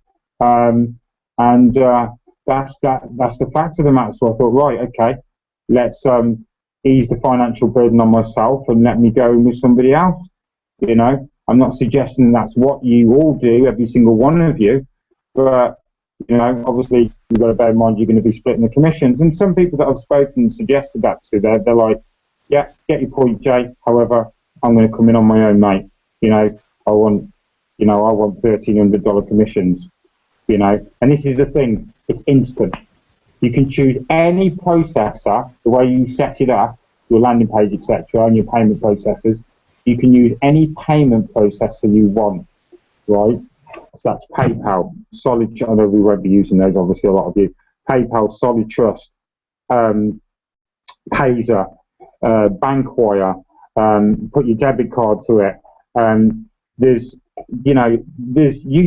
Speaker 1: that's the fact of the matter. So I thought, right, okay, let's ease the financial burden on myself and let me go with somebody else. You know, I'm not suggesting that's what you all do, every single one of you, but you know, obviously you've got to bear in mind you're going to be splitting the commissions. And some people that I've spoken and suggested that to, they're like, yeah, get your point, Jay. However, I'm going to come in on my own, mate. You know, I want $1,300 commissions. You know, and this is the thing, it's instant. You can choose any processor, the way you set it up, your landing page, etc., and your payment processors. You can use any payment processor you want, right? So that's PayPal, Solid. I know we won't be using those, obviously, a lot of you. PayPal, Solid Trust, Pazer, Bankwire. Put your debit card to it. You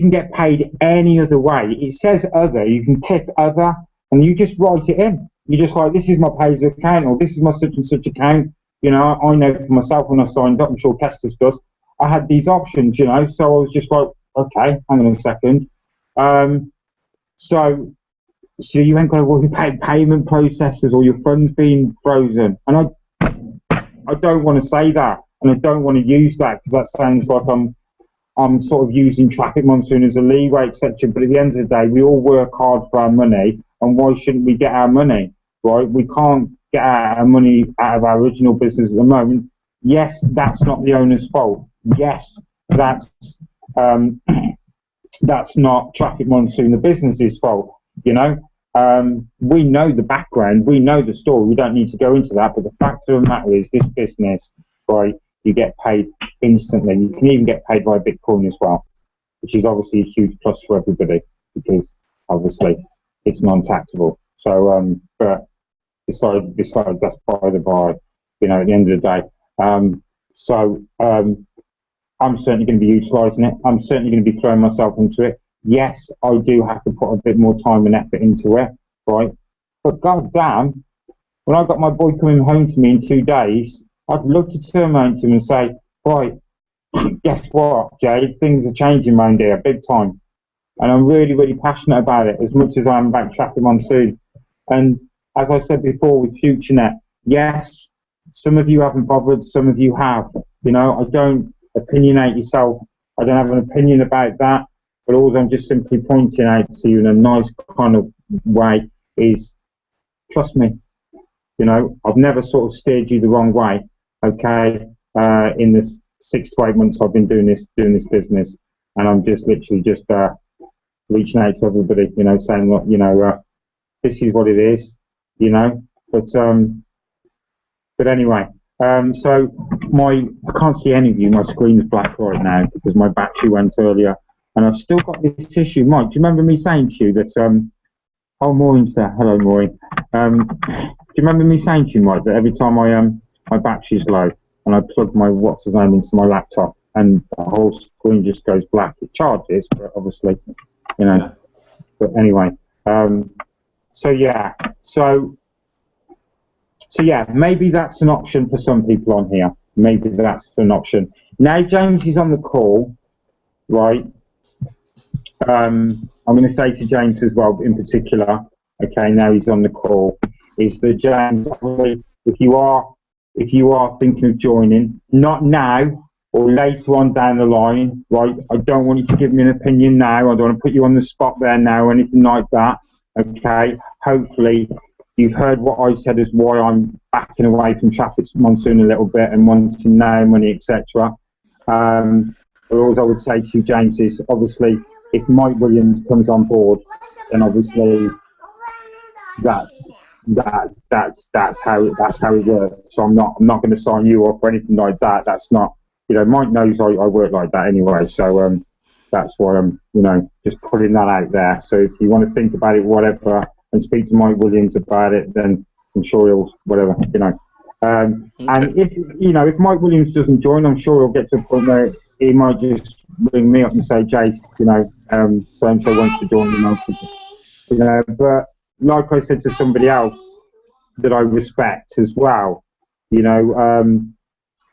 Speaker 1: can get paid any other way. It says other. You can click other, and you just write it in. You're just like, this is my Pazer account, or this is my such and such account. You know, I know for myself when I signed up, I'm sure Kestis does, I had these options, you know, so I was just like, okay, hang on a second. So you ain't got to worry about payment processors or your funds being frozen. And I don't want to say that, and I don't want to use that because that sounds like I'm sort of using Traffic Monsoon as a leeway, etc. But at the end of the day, we all work hard for our money, and why shouldn't we get our money, right? We can't get our money out of our original business at the moment. Yes, that's not the owner's fault. Yes, that's not Traffic Monsoon, the business's fault. You know, we know the background, we know the story. We don't need to go into that. But the fact of the matter is, this business, right? You get paid instantly. You can even get paid by Bitcoin as well, which is obviously a huge plus for everybody because obviously it's non-taxable. So, but besides that's by the by, you know, at the end of the day. I'm certainly going to be utilising it. I'm certainly going to be throwing myself into it. Yes, I do have to put a bit more time and effort into it, right? But god damn, when I got my boy coming home to me in 2 days, I'd love to turn around to him and say, right, guess what, Jade? Things are changing around here, big time. And I'm really, really passionate about it, as much as I am about Traffic Monsoon. And as I said before with FutureNet, yes, some of you haven't bothered, some of you have. You know, I don't opinionate yourself. I don't have an opinion about that. But all I'm just simply pointing out to you in a nice kind of way is, trust me. You know, I've never sort of steered you the wrong way. Okay, in the 6 to 8 months I've been doing this business, and I'm just literally just reaching out to everybody, you know, saying, look, you know, this is what it is, you know. But anyway, so I can't see any of you. My screen's black right now because my battery went earlier, and I've still got this issue. Mike, do you remember me saying to you that? Oh, Maureen's there. Hello, Maureen. Do you remember me saying to you, Mike, that every time my battery's low and I plug my what's-his-name into my laptop and the whole screen just goes black? It charges, but obviously, you know. Yeah. But anyway, so yeah, maybe that's an option for some people on here. Maybe that's an option. Now James is on the call, right? I'm going to say to James as well, in particular, okay, now he's on the call, is that James, if if you are thinking of joining, not now or later on down the line, right? I don't want you to give me an opinion now. I don't want to put you on the spot there now or anything like that. Okay. Hopefully you've heard what I said as why I'm backing away from Traffic Monsoon a little bit and wanting now money, etc. All I would say to you, James, is obviously if Mike Williams comes on board, then obviously that's how it works. So I'm not going to sign you up or anything like that. That's not, Mike knows I work like that anyway. So that's why I'm just putting that out there. So if you want to think about it, whatever, and speak to Mike Williams about it, then I'm sure he'll whatever. And if Mike Williams doesn't join, I'm sure he'll get to a point where he might just ring me up and say, Jace, so and so wants to join me. But like I said to somebody else that I respect as well,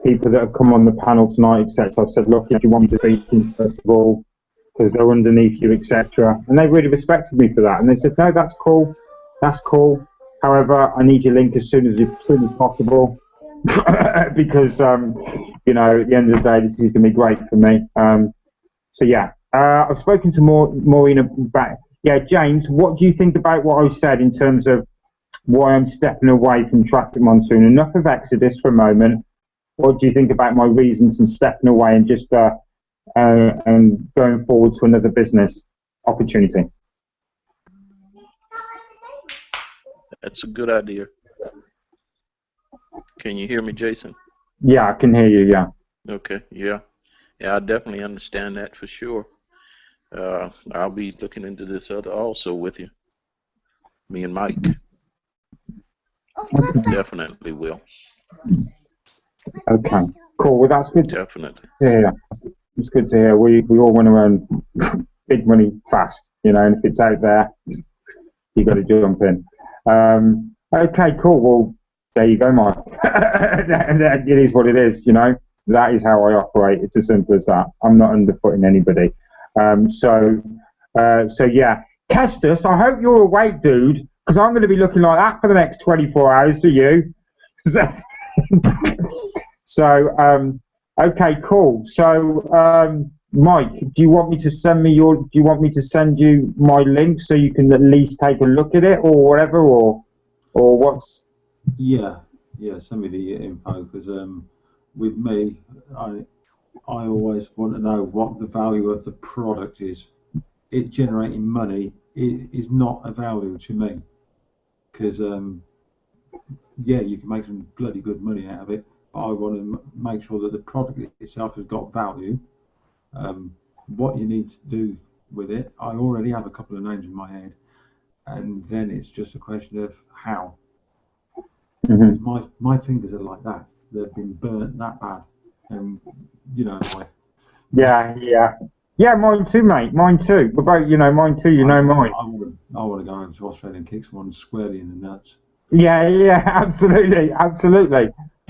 Speaker 1: people that have come on the panel tonight, etc. I've said, look, if you want me to speak to them, first of all, because they're underneath you, etc. And they really respected me for that. And they said, no, that's cool. However, I need your link as soon as possible. Because, at the end of the day, this is going to be great for me. I've spoken to Maureen about, James, what do you think about what I said in terms of why I'm stepping away from Traffic Monsoon? Enough of Exitus for a moment. What do you think about my reasons in stepping away and just and going forward to another business opportunity?
Speaker 6: That's a good idea. Can you hear me, Jason?
Speaker 1: Yeah, I can hear you, yeah.
Speaker 6: Okay, yeah. Yeah, I definitely understand that for sure. I'll be looking into this other also with you. Me and Mike. Definitely will.
Speaker 1: Okay, cool. Well, that's good.
Speaker 6: Definitely.
Speaker 1: Yeah, it's good to hear. We all want to earn big money fast, and if it's out there, you got to jump in. Okay, cool. Well, there you go, Mike. It is what it is, That is how I operate. It's as simple as that. I'm not underfooting anybody. So yeah. Kestus, I hope you're awake, dude, because I'm going to be looking like that for the next 24 hours for you. Okay, cool. So, Mike, do you want me to send you my link so you can at least take a look at it or whatever, or what's?
Speaker 5: Yeah, send me the info, because with me, I always want to know what the value of the product is. It generating money is not a value to me, because you can make some bloody good money out of it, but I want to make sure that the product itself has got value. What you need to do with it, I already have a couple of names in my head, and then it's just a question of how. Mm-hmm. My fingers are like that. They've been burnt that bad, and why. Yeah, mine too, mate. Mine too. What about mine too? Mine. I want to go over to Australia and kick someone squarely in the nuts. Yeah, absolutely.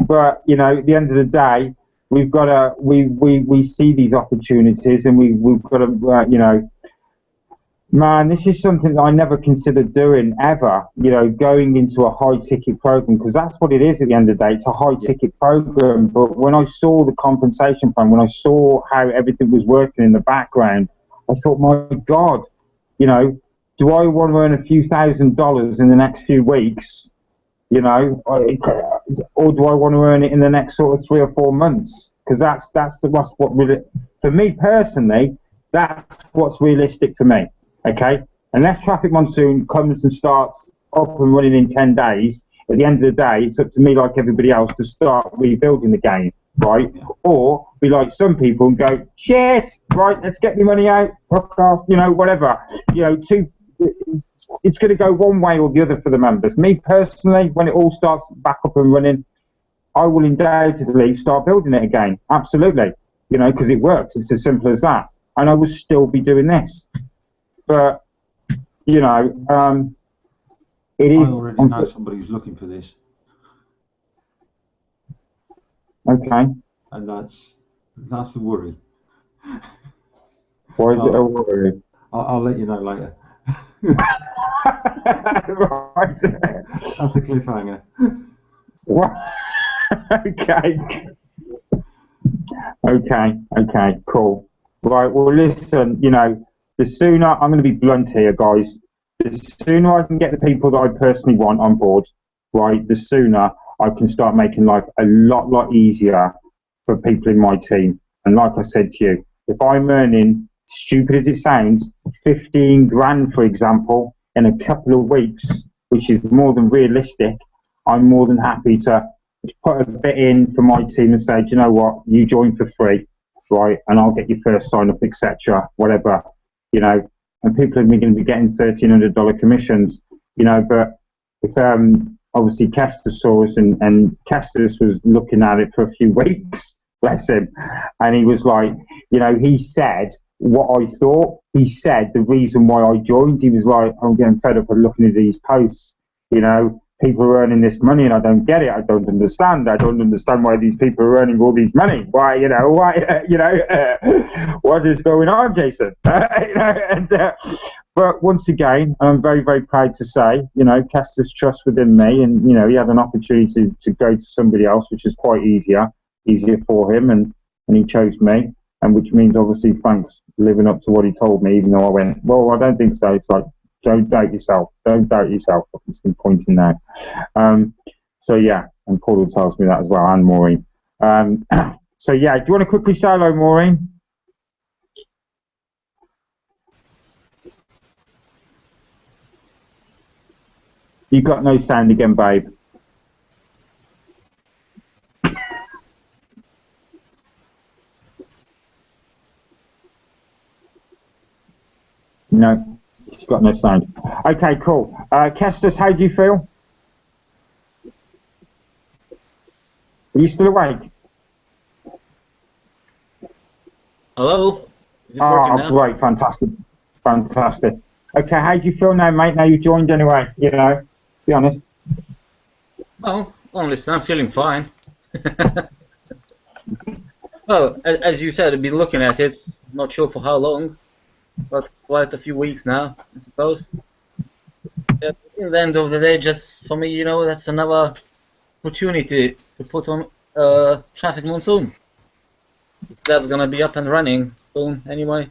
Speaker 5: But at the end of the day, we've got to we see these opportunities, and we've got to man, this is something that I never considered doing ever, going into a high-ticket program, because that's what it is at the end of the day. It's a high-ticket program. But when I saw the compensation plan, when I saw how everything was working in the background, I thought, my God, do I want to earn a few $1,000s in the next few weeks, or do I want to earn it in the next sort of 3 or 4 months? Because that's what really, for me personally, that's what's realistic for me. Okay, unless Traffic Monsoon comes and starts up and running in 10 days, at the end of the day, it's up to me, like everybody else, to start rebuilding the game, right? Or be like some people and go, shit, right, let's get the money out, fuck off, whatever. It's going to go one way or the other for the members. Me personally, when it all starts back up and running, I will undoubtedly start building it again. Absolutely, because it works. It's as simple as that. And I will still be doing this. But, it is... I already know somebody who's looking for this. Okay. And that's the worry. Why is it a worry? I'll let you know later. Right. That's a cliffhanger. What?
Speaker 1: Okay. Okay, cool. Right, well, listen, the sooner, I'm going to be blunt here, guys, the sooner I can get the people that I personally want on board, right, the sooner I can start making life a lot easier for people in my team. And like I said to you, if I'm earning, stupid as it sounds, 15 grand, for example, in a couple of weeks, which is more than realistic, I'm more than happy to put a bit in for my team and say, do you know what, you join for free, right, and I'll get your first sign up, etc., whatever, and people are going to be getting $1,300 commissions, but if obviously Castus saw us and Castus was looking at it for a few weeks, bless him, and he was like, he said what I thought, he said the reason why I joined, he was like, I'm getting fed up of looking at these posts, people are earning this money and I don't get it. I don't understand. I don't understand why these people are earning all these money. Why, what is going on, Jason? But once again, I'm very, very proud to say, cast his trust within me, and, he had an opportunity to go to somebody else, which is quite easier for him, and he chose me, and which means obviously Frank's living up to what he told me, even though I went, well, I don't think so. It's like, don't doubt yourself. Don't doubt yourself. I can see pointing now. So yeah, and Paul tells me that as well, and Maureen. So yeah, do you want to quickly say hello, Maureen? You got no sound again, babe. No. It's got no sound. Okay, cool. Kestus, how do you feel? Are you still awake?
Speaker 7: Hello? Is it working now?
Speaker 1: Great, fantastic. Okay, how do you feel now, mate? Now you joined anyway, be honest.
Speaker 7: Well, honestly, I'm feeling fine. Well, as you said, I've been looking at it, not sure for how long, but quite a few weeks now, I suppose. At the end of the day, just for me, that's another opportunity to put on Traffic Monsoon. That's gonna be up and running soon, anyway.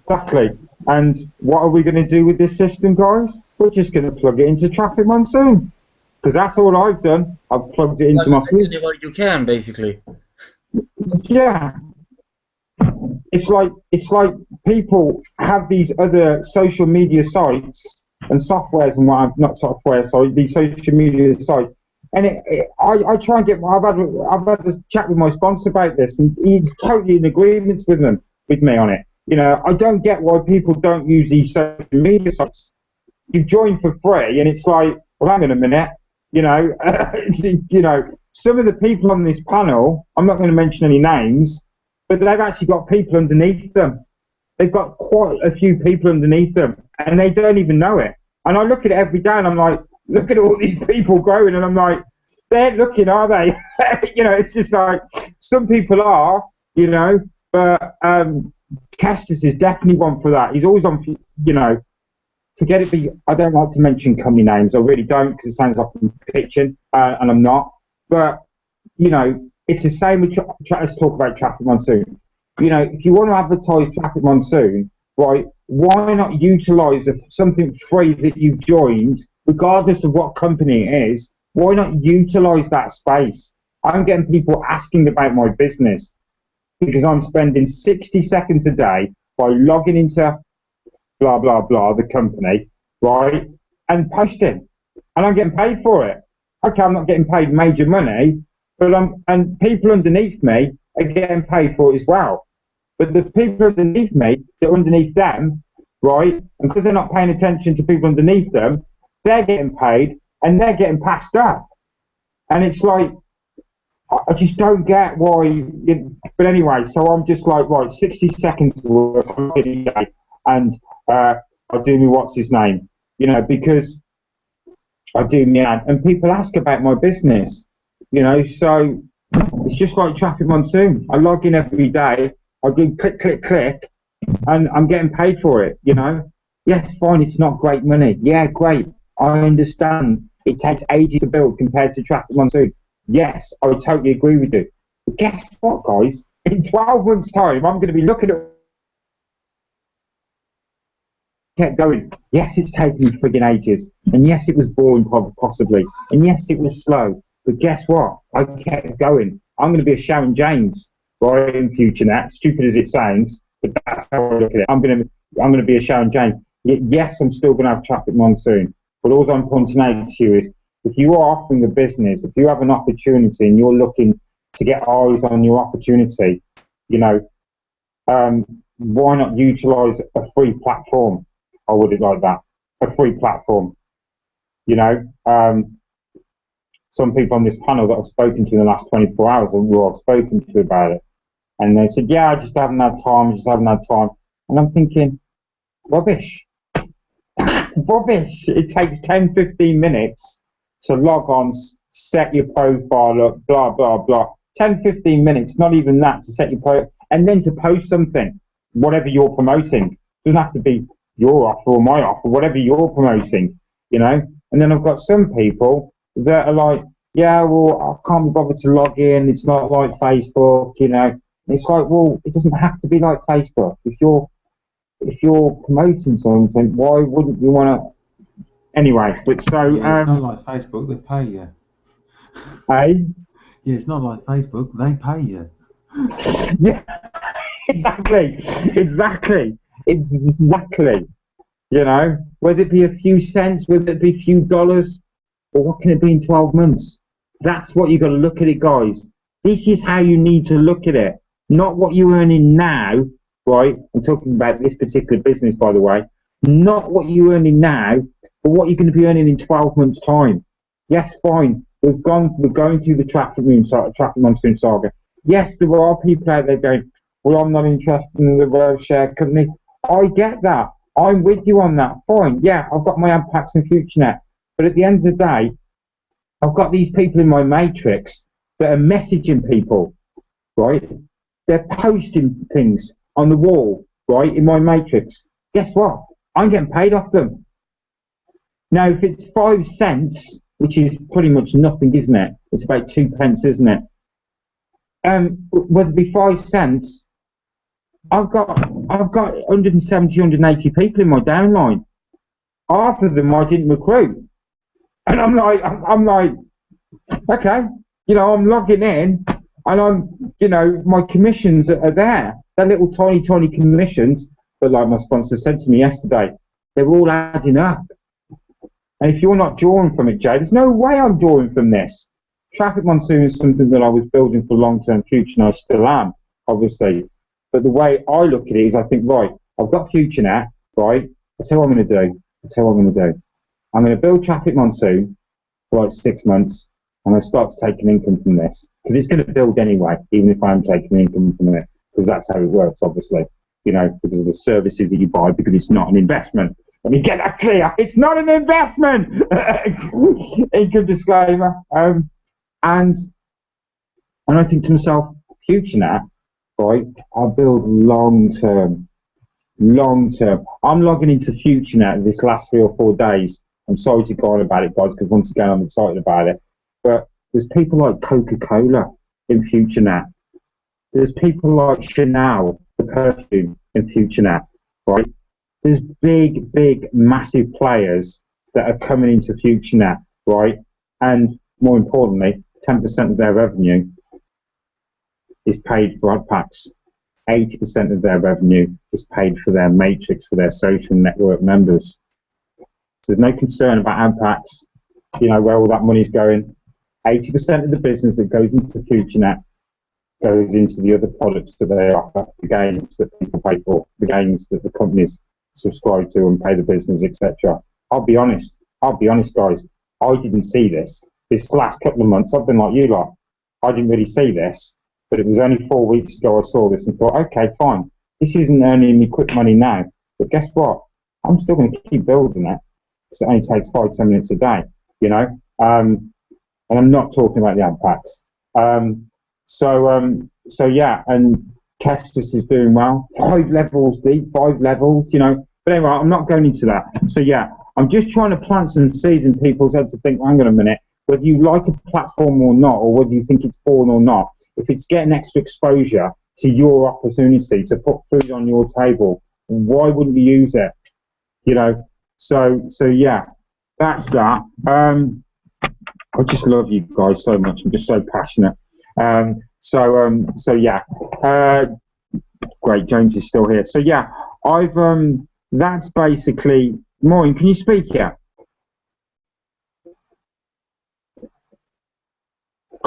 Speaker 1: Exactly. And what are we going to do with this system, guys? We're just going to plug it into Traffic Monsoon, because that's all I've done. I've plugged it into my fleet.
Speaker 7: Anywhere you can, basically.
Speaker 1: Yeah. It's like people have these other social media sites and softwares and what, not software, sorry, these social media sites. And I try and I've had a chat with my sponsor about this, and he's totally in agreement with me on it. I don't get why people don't use these social media sites. You join for free, and it's like, well, hang on a minute, some of the people on this panel, I'm not going to mention any names, but they've actually got people underneath them. They've got quite a few people underneath them, and they don't even know it. And I look at it every day, and I'm like, look at all these people growing, and I'm like, they ain't looking, are they? It's just like, some people are, but Castus is definitely one for that. He's always on, forget it, I don't like to mention company names. I really don't, because it sounds like I'm pitching, and I'm not. But, it's the same with, let's talk about Traffic Monsoon. If you want to advertise Traffic Monsoon, right, why not utilize something free that you've joined, regardless of what company it is? Why not utilize that space? I'm getting people asking about my business because I'm spending 60 seconds a day by logging into blah, blah, blah, the company, right, and posting. And I'm getting paid for it. Okay, I'm not getting paid major money, but and people underneath me are getting paid for it as well. But the people underneath me, that are underneath them, right, and because they're not paying attention to people underneath them, they're getting paid and they're getting passed up. And it's like, I just don't get why. But anyway, so I'm just like, right, 60 seconds work every day, and I'll do me what's his name, because I do me ad, and people ask about my business, so it's just like Traffic Monsoon. I log in every day, I do click, click, click, and I'm getting paid for it, Yes, fine, it's not great money. Yeah, great, I understand. it takes ages to build compared to Traffic Monsoon. Yes, I would totally agree with you. But guess what, guys? In 12 months' time, I'm going to be looking at kept going. Yes, it's taken me frigging ages. And yes, it was boring, possibly. And yes, it was slow. But guess what? I kept going. I'm going to be a Sharon James, right, in future now. Stupid as it sounds, but that's how I look at it. I'm going to be a Sharon James. Yes, I'm still going to have Traffic Monsoon. But all I'm pointing out to you is, if you are offering a business, if you have an opportunity and you're looking to get eyes on your opportunity, you know, why not utilize a free platform? I would it like that, a free platform. You know, some people on this panel that I've spoken to in the last 24 hours, who I've spoken to about it, and they said, yeah, I just haven't had time, And I'm thinking, rubbish. Rubbish. It takes 10, 15 minutes to log on, set your profile up, blah, blah, blah. 10, 15 minutes, not even that, to set your profile, and then to post something, whatever you're promoting. It doesn't have to be your offer or my offer, whatever you're promoting, you know. And then I've got some people that are like, yeah, well, I can't be bothered to log in. It's not like Facebook, you know. And it's like, well, it doesn't have to be like Facebook. If you're promoting something, why wouldn't you want to? Anyway, but so
Speaker 5: yeah, it's not like Facebook. They pay you.
Speaker 1: Hey?
Speaker 5: Yeah, it's not like Facebook. They pay you.
Speaker 1: Yeah, exactly. You know, whether it be a few cents, whether it be a few dollars, or what can it be in 12 months? That's what you got to look at it, guys. This is how you need to look at it, not what you're earning now, right? I'm talking about this particular business, by the way. Not what you're earning now, but what you're going to be earning in 12 months' time. Yes, fine. We're going through the Traffic Monsoon saga. Yes, there are people out there going, well, I'm not interested in the road share company. I get that. I'm with you on that. Fine. Yeah, I've got my ad packs and FutureNet. But at the end of the day, I've got these people in my matrix that are messaging people, right? They're posting things on the wall, right, in my matrix. Guess what? I'm getting paid off them. Now, if it's 5 cents, which is pretty much nothing, isn't it? It's about 2 pence, isn't it? Whether it be 5 cents, I've got 170, 180 people in my downline. Half of them I didn't recruit. And I'm like, okay, you know, I'm logging in and you know, my commissions are there. They're little tiny commissions. But like my sponsor said to me yesterday, they're all adding up. And if you're not drawing from it, Jay, there's no way I'm drawing from this. Traffic Monsoon is something that I was building for long-term future, and I still am, obviously. But the way I look at it is I think, right, I've got FutureNet, right? That's what I'm going to do. I'm going to build Traffic Monsoon for like 6 months. I'm going to start to take an income from this. Because it's going to build anyway, even if I'm taking income from it. Because that's how it works, obviously. You know, because of the services that you buy, because it's not an investment. Let me get that clear. It's not an investment! Income disclaimer. And I think to myself, FutureNet, right, I'll build long term. I'm logging into FutureNet this last 3 or 4 days. I'm sorry to go on about it, guys, because once again, I'm excited about it. But there's people like Coca-Cola in FutureNet. There's people like Chanel, the perfume, in FutureNet, right? There's big, massive players that are coming into FutureNet, right? And more importantly, 10% of their revenue is paid for ad packs. 80% of their revenue is paid for their matrix, for their social network members. So there's no concern about ad packs, you know, where all that money's going. 80% of the business that goes into FutureNet goes into the other products that they offer, the games that people pay for, the games that the companies subscribe to and pay the business, etc. I'll be honest, guys, I didn't see this. This last couple of months, I've been like you lot. I didn't really see this, but it was only 4 weeks ago I saw this and thought, okay, fine. This isn't earning me quick money now, but guess what? I'm still going to keep building it because it only takes 5-10 minutes a day, you know. And I'm not talking about the ad packs. So yeah, and Kestis is doing well. 5 levels deep, 5 levels, you know. But anyway, I'm not going into that. So yeah, I'm just trying to plant some seeds in people's heads to think, hang on a minute, whether you like a platform or not, or whether you think it's boring or not, if it's getting extra exposure to your opportunity to put food on your table, why wouldn't you use it? You know, so yeah, that's that. I just love you guys so much. I'm just so passionate. So yeah, great. James is still here. So yeah, that's basically. Maureen, can you speak here?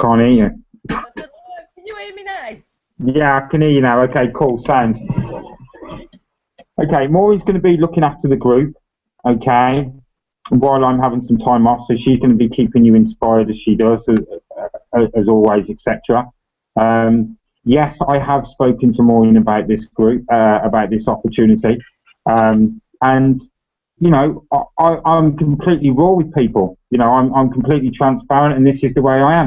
Speaker 1: Can't hear you.
Speaker 4: Can you hear me now?
Speaker 1: Yeah, I can hear you now. Okay, cool. Sound. Okay, Maureen's going to be looking after the group. Okay, while I'm having some time off, so she's going to be keeping you inspired as she does, as always, etc. Yes, I have spoken to Maureen about this group, about this opportunity, and you know, I'm completely raw with people. You know, I'm completely transparent, and this is the way I am.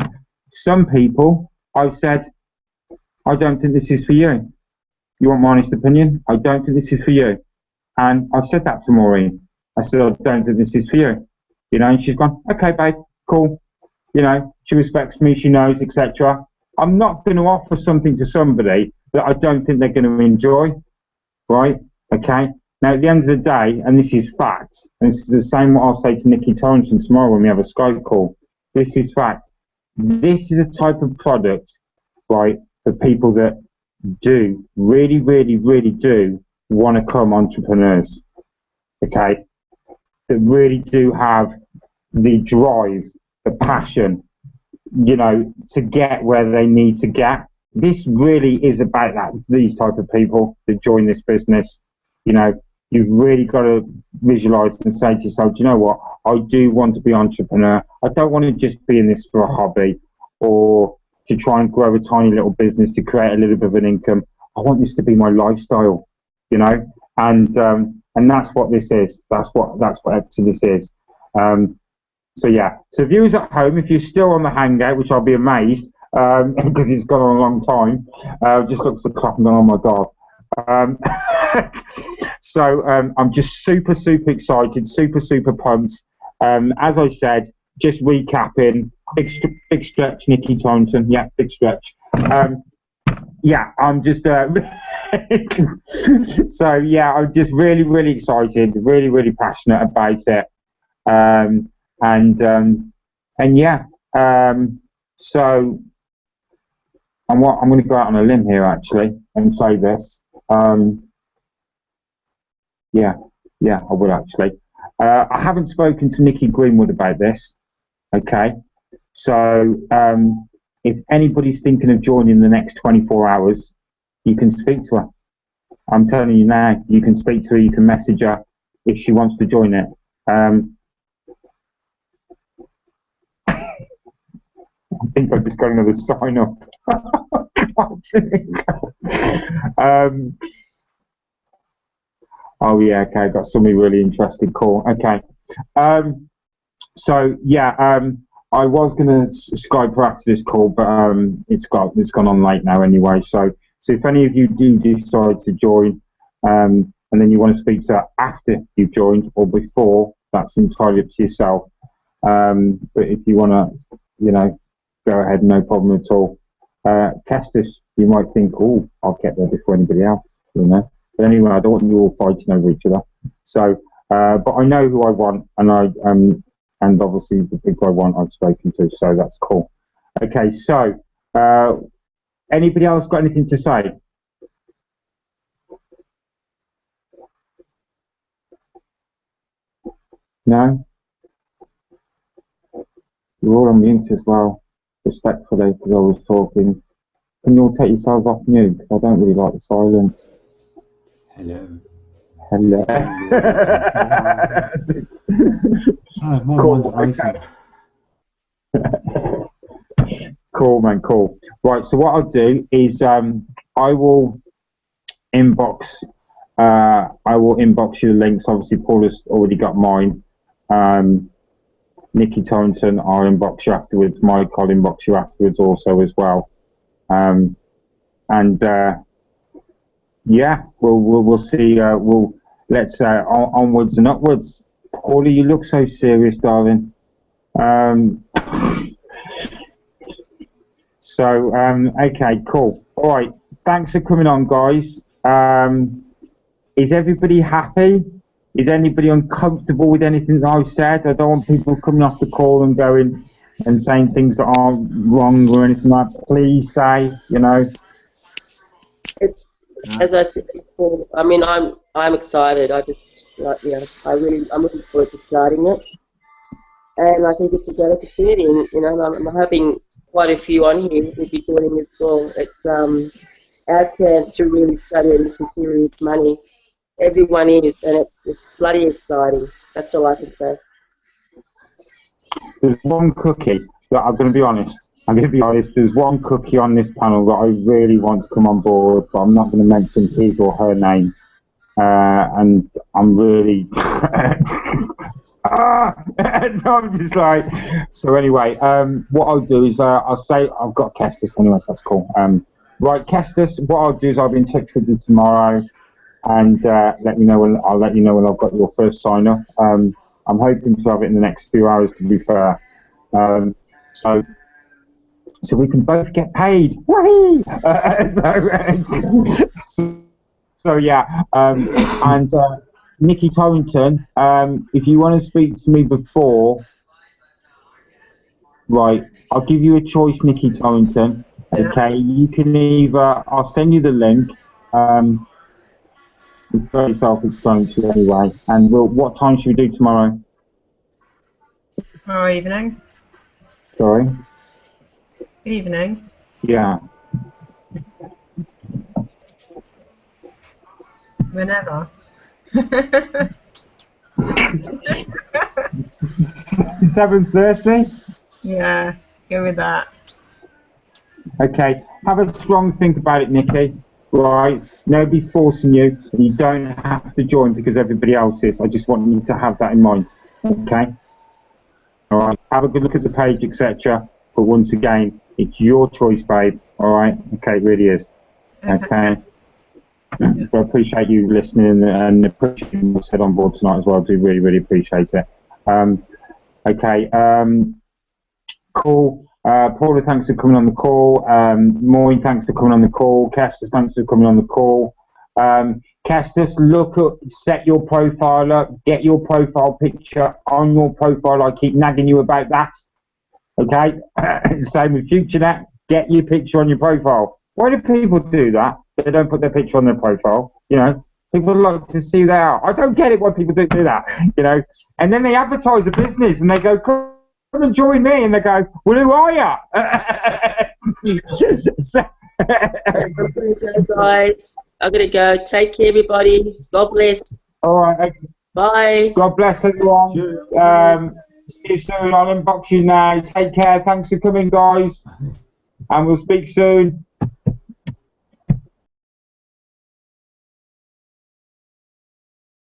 Speaker 1: Some people, I've said, I don't think this is for you. You want my honest opinion? I don't think this is for you. And I've said that to Maureen. I said, I don't think this is for you. You know, and she's gone, okay, babe, cool. You know, she respects me, she knows, etc. I'm not going to offer something to somebody that I don't think they're going to enjoy, right? Okay. Now, at the end of the day, and this is fact, and this is the same what I'll say to Nikki Torrington tomorrow when we have a Skype call. This is fact. This is a type of product, right, for people that do, really, really, really do want to become entrepreneurs, okay? That really do have the drive, the passion, you know, to get where they need to get. This really is about that, these type of people that join this business. You know, you've really got to visualize and say to yourself, do you know what? I do want to be an entrepreneur. I don't want to just be in this for a hobby or to try and grow a tiny little business to create a little bit of an income. I want this to be my lifestyle, you know, and that's what this is. That's what Exitus is. So yeah, so viewers at home, if you're still on the hangout, which I'll be amazed because it's gone on a long time, just looks at the clock and gone, oh my god. So I'm just super excited, super pumped. As I said, just recapping, big stretch, Nikki Torrington. Yeah, big stretch. Yeah, I'm just so yeah, I'm just really excited, really passionate about it. And yeah, so I'm going to go out on a limb here actually and say this. Yeah, I will actually. I haven't spoken to Nikki Greenwood about this. Okay, so if anybody's thinking of joining the next 24 hours, you can speak to her. I'm telling you now, you can speak to her, you can message her if she wants to join it. I think I've just got another sign up. Oh yeah, okay, got somebody really interested. Cool. Okay. So yeah, I was gonna Skype her after this call, but it's gone on late now anyway. So if any of you do decide to join, and then you want to speak to her after you've joined or before, that's entirely up to yourself. But if you want to, you know, go ahead, no problem at all. Kestis, you might think, oh, I'll get there before anybody else, you know. But anyway, I don't want you all fighting over each other. So, but I know who I want, and and obviously the people I want I've spoken to, so that's cool. Okay, so anybody else got anything to say? No? You're all on mute as well, respectfully, because I was talking. Can you all take yourselves off mute, because I don't really like the silence.
Speaker 5: Hello. My
Speaker 1: Cool.
Speaker 5: mind's racing.
Speaker 1: Cool, man, cool. Right, so what I'll do is I will inbox you the links. Obviously, Paul has already got mine. Nikki Torrington, I'll inbox you afterwards. Mike, I'll inbox you afterwards also as well. Yeah, we'll see. Let's onwards and upwards. Paulie, you look so serious, darling. Okay, cool. All right, thanks for coming on, guys. Is everybody happy? Is anybody uncomfortable with anything that I've said? I don't want people coming off the call and going and saying things that aren't wrong or anything like that. Please say, you know.
Speaker 3: It's, as I said before, I mean, I'm excited. I'm looking forward to starting it, and I think it's a great opportunity. And, you know, I'm having quite a few on here who will be joining as well. It's our chance to really study and some serious money. Everyone is, and it's bloody exciting. That's all I can say.
Speaker 1: There's one cookie that I'm going to be honest. There's one cookie on this panel that I really want to come on board, but I'm not going to mention his or her name. And I'm really. So I'm just like. So anyway, what I'll do is I'll say I've got Kestis anyway, so that's cool. Right, Kestis. What I'll do is I'll be in touch with you tomorrow, and I'll let you know when I've got your first sign up. I'm hoping to have it in the next few hours, to be fair. So we can both get paid. Whee! So yeah, and Nikki Torrington, if you want to speak to me before, right, I'll give you a choice, Nikki Torrington. Okay, you can either, I'll send you the link. It's very self-explanatory anyway. And what time should we do tomorrow?
Speaker 4: Tomorrow evening.
Speaker 1: Sorry?
Speaker 4: Evening.
Speaker 1: Yeah.
Speaker 4: Whenever.
Speaker 1: 7:30?
Speaker 4: Yeah, go with that.
Speaker 1: Okay, have a strong think about it, Nikki. Right, nobody's forcing you, and you don't have to join because everybody else is. I just want you to have that in mind. Okay. All right. Have a good look at the page, etc. But once again, it's your choice, babe. All right. Okay, it really is. Okay. I appreciate you listening and appreciating what you said on board tonight as well. I do really, really appreciate it. Okay. Cool. Paula, thanks for coming on the call. Maureen, thanks for coming on the call. Kestis, thanks for coming on the call. Kestis, set your profile up, get your profile picture on your profile. I keep nagging you about that. Okay? Same with FutureNet, get your picture on your profile. Why do people do that? They don't put their picture on their profile, you know? People like to see that. I don't get it why people do that, you know? And then they advertise a business and they go, come and join me, and they go, well, who are you?
Speaker 3: Guys, I'm gonna go. Take care, everybody. God bless.
Speaker 1: All right.
Speaker 3: Bye.
Speaker 1: God bless everyone. See you soon. I'll inbox you now. Take care. Thanks for coming, guys, and we'll speak soon.